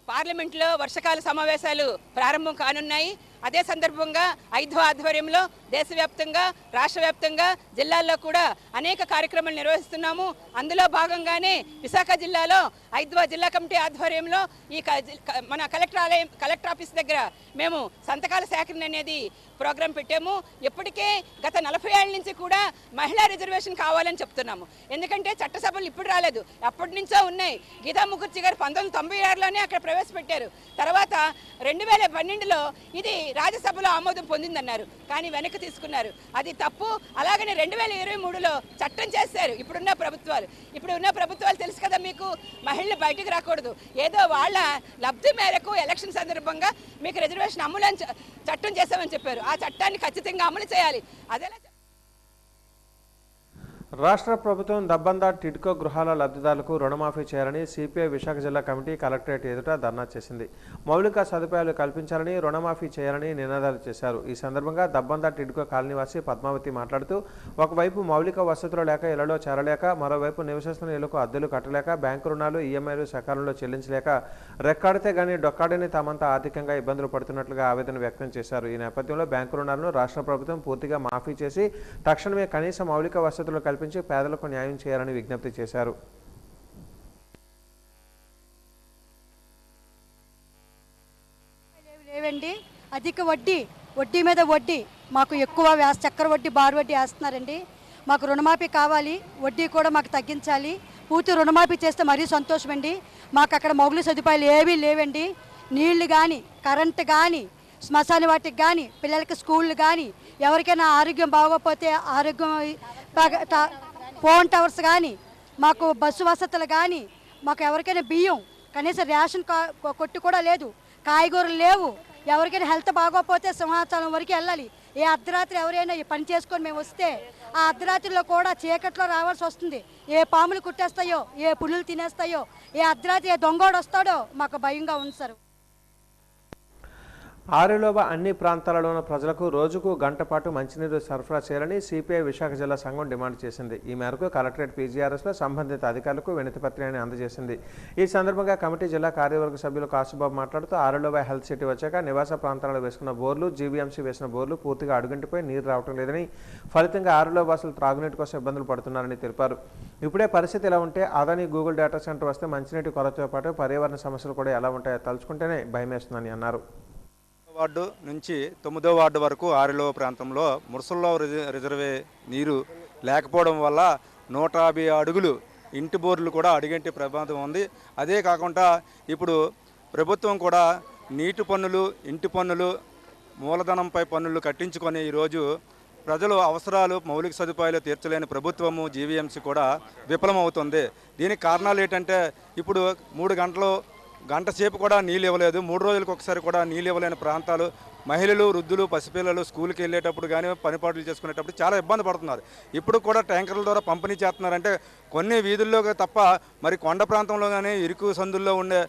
పార్లమెంట్లో వర్షాకాల సమావేశాలు ప్రారంభం కానున్నాయి. అదే సందర్భంగా 5వ ఆధ్వర్యంలో దేశవ్యాప్తంగా, రాష్ట్ర వ్యాప్తంగా, జిల్లాల్లో కూడా అనేక కార్యక్రమాలు నిర్వహిస్తున్నాము. అందులో భాగంగానే విశాఖ జిల్లాలో 5వ జిల్లా కమిటీ ఆధ్వర్యంలో ఈ మన కలెక్టర్ ఆఫీస్ దగ్గర మేము సంతకాల సేకరణ అనేది ప్రోగ్రాం పెట్టాము. ఇప్పటికే గత 40 ఏళ్ల నుంచి కూడా మహిళా రిజర్వేషన్ కావాలని చెప్తున్నాము. ఎందుకంటే చట్టసభలు ఇప్పుడు రాలేదు, ఎప్పటి నుంచో ఉన్నాయి. గీతా ముఖర్జీ గారు 1996లోనే అక్కడ ప్రవేశపెట్టారు. తర్వాత 2012లో ఇది రాజ్యసభలో ఆమోదం పొందిందన్నారు, కానీ వెనక్కి తీసుకున్నారు. అది తప్పు. అలాగనే 2023లో చట్టం చేశారు ఇప్పుడున్న ప్రభుత్వాలు. తెలుసు కదా మీకు, మహిళలు బయటకు రాకూడదు. ఏదో వాళ్ళ లబ్ధి మేరకు ఎలక్షన్ సందర్భంగా మీకు రిజర్వేషన్ అమలు చట్టం చేశామని చెప్పారు. ఆ చట్టాన్ని ఖచ్చితంగా అమలు చేయాలి. అదేలా రాష్ట్ర ప్రభుత్వం దబ్బందా టిడ్కో గృహాల లబ్ధిదారులకు రుణమాఫీ చేయాలని సిపిఐ విశాఖ జిల్లా కమిటీ కలెక్టరేట్ ఎదుట ధర్నా చేసింది. మౌలిక సదుపాయాలు కల్పించాలని, రుణమాఫీ చేయాలని నినాదాలు చేశారు. ఈ సందర్భంగా దబ్బందా టిడ్కో కాలనీవాసి పద్మావతి మాట్లాడుతూ, ఒకవైపు మౌలిక వసతులు లేక ఇళ్లలో చేరలేక, మరోవైపు నివసిస్తున్న ఇళ్లకు అద్దెలు కట్టలేక, బ్యాంకు రుణాలు, ఈఎంఐలు సకాలంలో చెల్లించలేక రెక్కాడితే గానీ డొక్కాడని తామంతా ఆర్థికంగా ఇబ్బందులు పడుతున్నట్లుగా ఆవేదన వ్యక్తం చేశారు. ఈ నేపథ్యంలో బ్యాంకు రుణాలను రాష్ట్ర ప్రభుత్వం పూర్తిగా మాఫీ చేసి తక్షణమే కనీస మౌలిక వసతులు కల్పించి పేదలకు న్యాయం చేయాలని విజ్ఞప్తి చేశారు. లేవండి, అధిక వడ్డీ మీద వడ్డీ, మాకు ఎక్కువ చక్కెర వడ్డీ, బారు వడ్డీ వేస్తున్నారండి. మాకు రుణమాఫీ కావాలి, వడ్డీ కూడా మాకు తగ్గించాలి. పూర్తి రుణమాఫీ చేస్తే మరీ సంతోషం అండి. మాకు అక్కడ మౌలిక సదుపాయాలు ఏవీ లేవండి. నీళ్లు కానీ, కరెంటు కానీ, శ్మశాన వాటికి కానీ, పిల్లలకి స్కూళ్ళు కానీ, ఎవరికైనా ఆరోగ్యం బాగోకపోతే ఫోన్ టవర్స్ కానీ, మాకు బస్సు వసతులు కానీ, మాకు ఎవరికైనా బియ్యం, కనీసం రేషన్ కొట్టు కూడా లేదు, కాయగూరలు లేవు. ఎవరికైనా హెల్త్ బాగోకపోతే సింహాచలం వరకు వెళ్ళాలి. ఏ అర్ధరాత్రి ఎవరైనా పని చేసుకొని మేము వస్తే ఆ అర్ధరాత్రిలో కూడా చీకట్లో రావాల్సి వస్తుంది. ఏ పాములు కుట్టేస్తాయో, ఏ పులులు తినేస్తాయో, ఏ అర్ధరాత్రి ఏ దొంగోడు వస్తాడో మాకు భయంగా ఉంది సార్. ఆరులోబ అన్ని ప్రాంతాలలోని ప్రజలకు రోజుకు గంట పాటు మంచినీరు సరఫరా చేయాలని సిపిఐ విశాఖ జిల్లా సంఘం డిమాండ్ చేసింది. ఈ మేరకు కలెక్టరేట్ పీజీఆర్ఎస్లో సంబంధిత అధికారులకు వినతిపత్రాన్ని అందజేసింది. ఈ సందర్భంగా కమిటీ జిల్లా కార్యవర్గ సభ్యులు కాసుబాబు మాట్లాడుతూ, ఆరులోబ హెల్త్ సిటీ వచ్చాక నివాస ప్రాంతాలలో వేసుకున్న బోర్లు, జీవీఎంసీ వేసిన బోర్లు పూర్తిగా అడుగంటిపోయి నీరు రావడం లేదని, ఫలితంగా ఆరులోబాసులు త్రాగునీటి కోసం ఇబ్బందులు పడుతున్నారని తెలిపారు. ఇప్పుడే పరిస్థితి ఎలా ఉంటే అదాని గూగుల్ డేటా సెంటర్ వస్తే మంచినీటి కొరతతో పాటు పర్యావరణ సమస్యలు కూడా ఎలా ఉంటాయో తలుచుకుంటేనే భయమేస్తుందని అన్నారు. వార్డు నుంచి 9వ వార్డు వరకు ఆరులో ప్రాంతంలో మురసల్లో రిజర్వే నీరు లేకపోవడం వల్ల 150 అడుగులు ఇంటి బోర్లు కూడా అడుగంటి ప్రమాదం ఉంది. అదే కాకుండా ఇప్పుడు ప్రభుత్వం కూడా నీటి పన్నులు, ఇంటి పన్నులు, మూలధనంపై పన్నులు కట్టించుకొని ఈరోజు ప్రజలు అవసరాలు, మౌలిక సదుపాయాలు తీర్చలేని ప్రభుత్వము, జీవీఎంసీ కూడా విఫలమవుతుంది. దీనికి కారణాలు ఏంటంటే ఇప్పుడు 3 గంటలు, గంట సేపు కూడా నీళ్ళు ఇవ్వలేదు, 3 రోజులకు ఒకసారి కూడా నీళ్ళు ఇవ్వలేని ప్రాంతాలు, మహిళలు, వృద్ధులు, పసిపిల్లలు స్కూల్కి వెళ్ళేటప్పుడు కానీ పనిపాట్లు చేసుకునేటప్పుడు చాలా ఇబ్బంది పడుతున్నారు. ఇప్పుడు కూడా ట్యాంకర్ల ద్వారా పంపిణీ చేస్తున్నారంటే కొన్ని వీధుల్లో తప్ప మరి కొండ ప్రాంతంలో కానీ ఇరుకు సందుల్లో ఉండే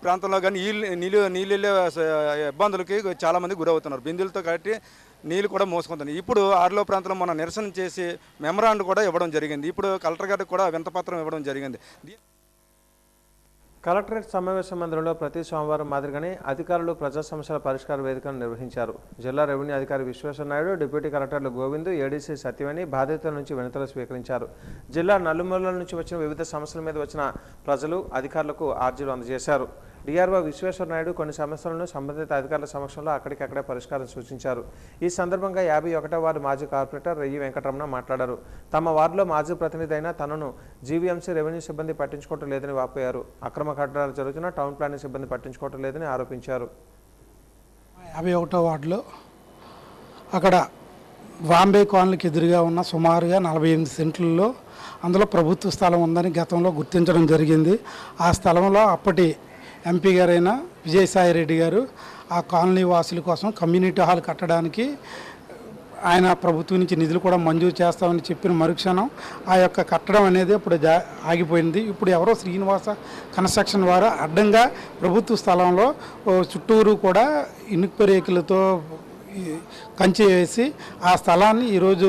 ప్రాంతంలో కానీ నీళ్ళు వెళ్ళే ఇబ్బందులకి చాలామంది గురవుతున్నారు. బిందులతో కట్టి నీళ్ళు కూడా మోసుకుంటున్నాయి. ఇప్పుడు ఆర్లో ప్రాంతంలో మనం నిరసన చేసి మెమరాండం కూడా ఇవ్వడం జరిగింది. ఇప్పుడు కలెక్టర్ గారికి కూడా వింతపత్రం ఇవ్వడం జరిగింది. కలెక్టరేట్ సమావేశ మందిరంలో ప్రతి సోమవారం మాదిరిగానే అధికారులు ప్రజా సమస్యల పరిష్కార వేదికను నిర్వహించారు. జిల్లా రెవెన్యూ అధికారి విశ్వేశ్వర నాయుడు, డిప్యూటీ కలెక్టర్లు గోవింద్, ఏడీసీ సత్యవేణి బాధితుల నుంచి వినతులు స్వీకరించారు. జిల్లా నలుమూలల నుంచి వచ్చిన వివిధ సమస్యల మీద వచ్చిన ప్రజలు అధికారులకు ఆర్జీలు అందజేశారు. డిఆర్ఓ విశ్వేశ్వర నాయుడు కొన్ని సమస్యలను సంబంధిత అధికారుల సమక్షంలో అక్కడికక్కడే పరిష్కారం సూచించారు. ఈ సందర్భంగా 51వ వార్డు మాజీ కార్పొరేటర్ రెయ్యి వెంకటరమణ మాట్లాడారు. తమ వార్డులో మాజీ ప్రతినిధి అయిన తనను జీవీఎంసీ రెవెన్యూ సిబ్బంది పట్టించుకోవటం లేదని వాపోయారు. అక్రమ కట్టడాలు జరుగుతున్నా టౌన్ ప్లానింగ్ సిబ్బంది పట్టించుకోవటం లేదని ఆరోపించారు. 51వ వార్డులో అక్కడ బాంబే కాలనీకి ఎదురుగా ఉన్న సుమారుగా 48 సెంట్లలో అందులో ప్రభుత్వ స్థలం ఉందని గతంలో గుర్తించడం జరిగింది. ఆ స్థలంలో అప్పటి ఎంపీ గారైన విజయసాయి రెడ్డి గారు ఆ కాలనీ వాసుల కోసం కమ్యూనిటీ హాల్ కట్టడానికి ఆయన ప్రభుత్వం నుంచి నిధులు కూడా మంజూరు చేస్తామని చెప్పిన మరుక్షణం ఆ యొక్క కట్టడం అనేది ఇప్పుడు ఆగిపోయింది. ఇప్పుడు ఎవరో శ్రీనివాస కన్స్ట్రక్షన్ వారు అడ్డంగా ప్రభుత్వ స్థలంలో చుట్టూరు కూడా ఇనుప రేకులతో కంచె వేసి ఆ స్థలాన్ని ఈరోజు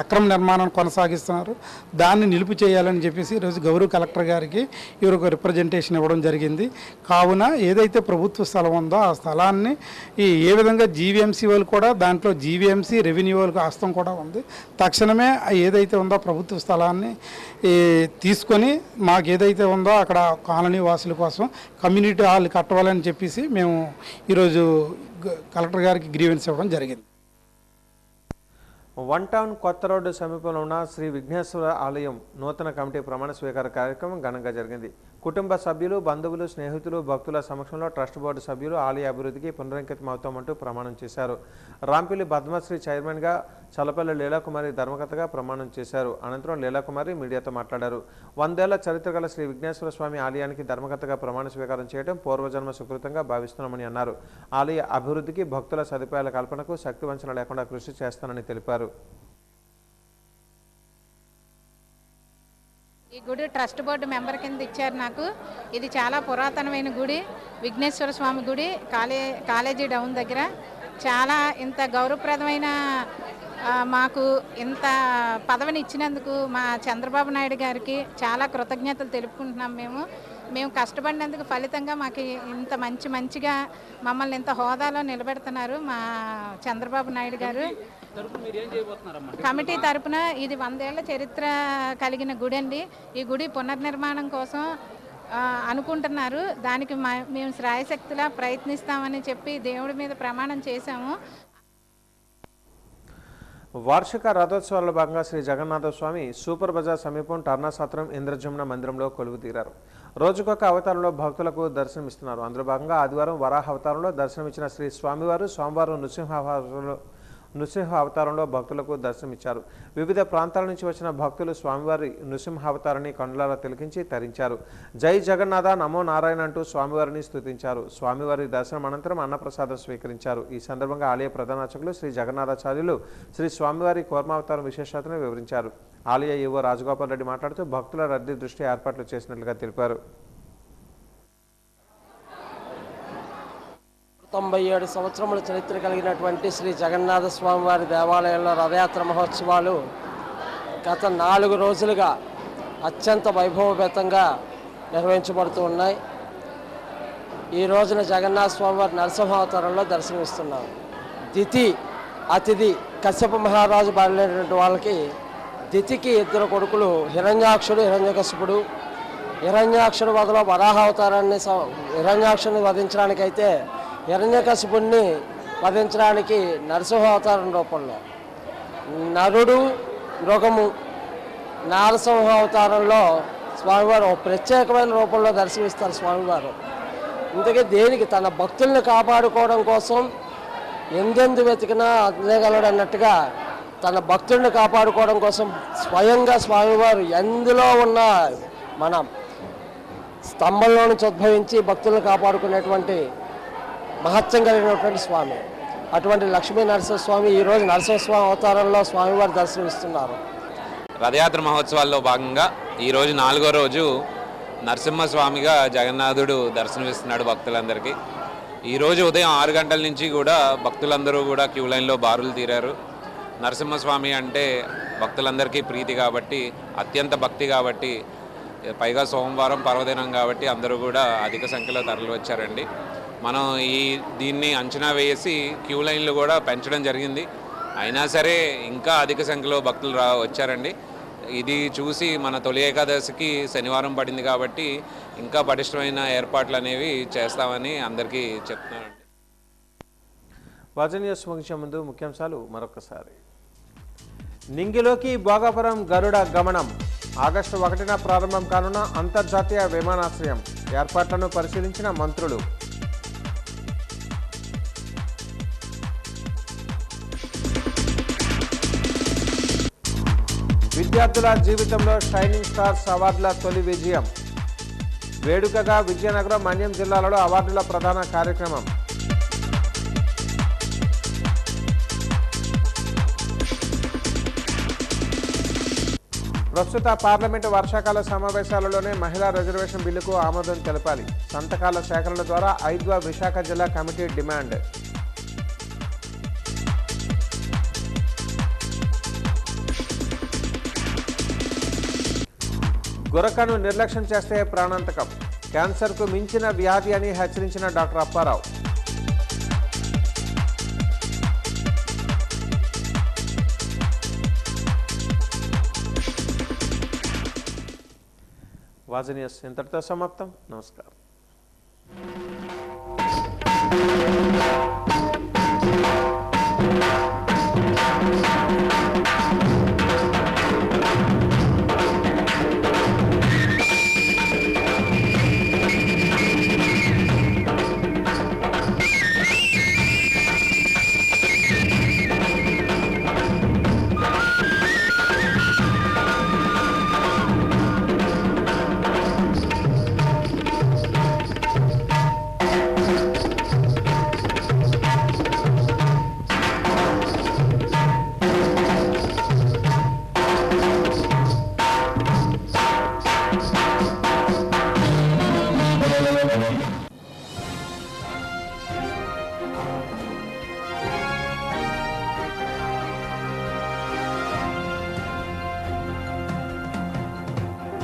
అక్రమ నిర్మాణాన్ని కొనసాగిస్తున్నారు. దాన్ని నిలుపు చేయాలని చెప్పేసి ఈరోజు గౌరవ కలెక్టర్ గారికి ఒక రిప్రజెంటేషన్ ఇవ్వడం జరిగింది. కావున ఏదైతే ప్రభుత్వ స్థలం ఉందో ఆ స్థలాన్ని ఏ విధంగా జీవీఎంసీ వాళ్ళు కూడా దాంట్లో జీవీఎంసీ రెవెన్యూ వాళ్ళకి హస్తం కూడా ఉంది. తక్షణమే ఏదైతే ఉందో ప్రభుత్వ స్థలాన్ని తీసుకొని మాకు ఏదైతే ఉందో అక్కడ కాలనీ వాసుల కోసం కమ్యూనిటీ హాల్ కట్టవాలని చెప్పేసి మేము ఈరోజు కలెక్టర్ గారికి గ్రీవెన్స్ ఇవ్వడం జరిగింది. వన్ టౌన్ కొత్త రోడ్డు సమీపంలో ఉన్న శ్రీ విఘ్నేశ్వర ఆలయం నూతన కమిటీ ప్రమాణ స్వీకార కార్యక్రమం ఘనంగా జరిగింది. కుటుంబ సభ్యులు, బంధువులు, స్నేహితులు, భక్తుల సమక్షంలో ట్రస్ట్ బోర్డు సభ్యులు ఆలయ అభివృద్ధికి పునరంకితమవుతామంటూ ప్రమాణం చేశారు. రాంపిల్లి పద్మశ్రీ చైర్మన్గా చలపల్లి లీలాకుమారి ధర్మకర్తగా ప్రమాణం చేశారు. అనంతరం లీలాకుమారి మీడియాతో మాట్లాడారు. 100 ఏళ్ల చరిత్ర గల శ్రీ విఘ్నేశ్వర స్వామి ఆలయానికి ధర్మకర్తగా ప్రమాణ స్వీకారం చేయడం పూర్వజన్మ సుకృతంగా భావిస్తున్నామని అన్నారు. ఆలయ అభివృద్ధికి, భక్తుల సదుపాయాల కల్పనకు శక్తి వంచన లేకుండా కృషి చేస్తానని తెలిపారు. ఈ గుడి ట్రస్ట్ బోర్డు మెంబర్ కింద ఇచ్చారు నాకు. ఇది చాలా పురాతనమైన గుడి, విఘ్నేశ్వర స్వామి గుడి, కాలేజీ డౌన్ దగ్గర. చాలా ఇంత గౌరవప్రదమైన మాకు ఇంత పదవిని ఇచ్చినందుకు మా చంద్రబాబు నాయుడు గారికి చాలా కృతజ్ఞతలు తెలుపుకుంటున్నాం. మేము కష్టపడినందుకు ఫలితంగా మాకు ఇంత మంచిగా మమ్మల్ని ఇంత హోదాలో నిలబెడుతున్నారు మా చంద్రబాబు నాయుడు గారు. కమిటీ తరపున ఇది 100 ఏళ్ల చరిత్ర కలిగిన గుడి అండి. ఈ గుడి పునర్నిర్మాణం కోసం అనుకుంటున్నారు. దానికి మేము శ్రాయశక్తిలా ప్రయత్నిస్తామని చెప్పి దేవుడి మీద ప్రమాణం చేశాము. వార్షిక రథోత్సవాల్లో భాగంగా శ్రీ జగన్నాథ స్వామి సూపర్ బజార్ సమీపం టర్నాసత్రం ఇంద్రజమున మందిరంలో కొలువు తీరారు. రోజుకొక అవతారంలో భక్తులకు దర్శనమిస్తున్నారు. అందులో భాగంగా ఆదివారం వరాహ అవతారంలో దర్శనమిచ్చిన శ్రీ స్వామివారు సోమవారం నృసింహ అవతారంలో భక్తులకు దర్శనమిచ్చారు. వివిధ ప్రాంతాల నుంచి వచ్చిన భక్తులు స్వామివారి నృసింహ అవతారాన్ని కండ్లారా తిలకించి తరించారు. జై జగన్నాథ, నమో నారాయణ అంటూ స్వామివారిని స్తుతించారు. స్వామివారి దర్శనం అనంతరం అన్నప్రసాదం స్వీకరించారు. ఈ సందర్భంగా ఆలయ ప్రధానార్చకులు శ్రీ జగన్నాథాచార్యులు శ్రీ స్వామివారి కూర్మావతారం విశేషతను వివరించారు. ఆలయ ఈవో రాజగోపాల్ రెడ్డి మాట్లాడుతూ భక్తుల రద్దీ దృష్ట్యా ఏర్పాట్లు చేసినట్లుగా తెలిపారు. 97 సంవత్సరముల చరిత్ర కలిగినటువంటి శ్రీ జగన్నాథ స్వామివారి దేవాలయంలో రథయాత్ర మహోత్సవాలు గత 4 రోజులుగా అత్యంత వైభవపేతంగా నిర్వహించబడుతూ ఉన్నాయి. ఈ రోజున జగన్నాథ స్వామివారి నరసింహావతారంలో దర్శనమిస్తున్నారు. దితి అతిథి కశ్యప మహారాజు బాలినటువంటి వాళ్ళకి దితికి 2 కొడుకులు హిరణ్యాక్షుడు, హిరణ్యకశిపుడు. హిరణ్యాక్షుడు వదలో వరాహ అవతారాన్ని హిరణ్యాక్షుడిని వధించడానికైతే హిరణ్యకశిపుడిని వధించడానికి నరసింహావతారం రూపంలో, నరుడు మృగము నరసింహావతారంలో స్వామివారు ఒక ప్రత్యేకమైన రూపంలో దర్శనమిస్తారు. స్వామివారు ఇంతకీ దేనికి? తన భక్తుల్ని కాపాడుకోవడం కోసం ఎందెందు వెతికినా అందగలడు అన్నట్టుగా తన భక్తుల్ని కాపాడుకోవడం కోసం స్వయంగా స్వామివారు ఎందులో ఉన్న మన స్తంభంలో నుంచి ఉద్భవించి భక్తులను కాపాడుకునేటువంటి మహత్యం కలిగినటువంటి స్వామి. అటువంటి లక్ష్మీ నరసింహస్వామి ఈరోజు నరసింహస్వామి అవతారంలో స్వామివారి దర్శనమిస్తున్నారు. రథయాత్ర మహోత్సవాల్లో భాగంగా ఈరోజు 4వ రోజు నరసింహస్వామిగా జగన్నాథుడు దర్శనమిస్తున్నాడు భక్తులందరికీ. ఈరోజు ఉదయం 6 గంటల నుంచి కూడా భక్తులందరూ కూడా క్యూ లైన్లో బారులు తీరారు. నరసింహస్వామి అంటే భక్తులందరికీ ప్రీతి కాబట్టి, అత్యంత భక్తి కాబట్టి, పైగా సోమవారం పర్వదినం కాబట్టి అందరూ కూడా అధిక సంఖ్యలో తరలి వచ్చారండి. మనం దీన్ని అంచనా వేసి క్యూ లైన్లు కూడా పెంచడం జరిగింది. అయినా సరే ఇంకా అధిక సంఖ్యలో భక్తులు వచ్చారండి. ఇది చూసి మన తొలి ఏకాదశికి శనివారం పడింది కాబట్టి ఇంకా పటిష్టమైన ఏర్పాట్లు అనేవి చేస్తామని అందరికీ చెప్తున్నానండి. వాజనీయ ముగించే ముందు ముఖ్యాంశాలు మరొకసారి. నింగిలోకి భోగాపురం గరుడ గమనం. ఆగస్టు 1న ప్రారంభం కానున్న అంతర్జాతీయ విమానాశ్రయం. ఏర్పాట్లను పరిశీలించిన మంత్రులు. విద్యార్థుల జీవితంలో షైనింగ్ స్టార్స్ అవార్డుల తొలి విజయం. వేడుకగా విజయనగరం, మన్యం జిల్లాలలో అవార్డుల ప్రధాన కార్యక్రమం. ప్రస్తుత పార్లమెంటు వర్షాకాల సమావేశాలలోనే మహిళా రిజర్వేషన్ బిల్లుకు ఆమోదం తెలపాలి. సంతకాల సేకరణ ద్వారా 5వ విశాఖ జిల్లా కమిటీ డిమాండ్. గురకను నిర్లక్ష్యం చేస్తే ప్రాణాంతకం. క్యాన్సర్కు మించిన వ్యాధి అని హెచ్చరించిన డాక్టర్ అప్పారావు. వాజనీయస్ ఇంతటితో సమాప్తం. నమస్కారం.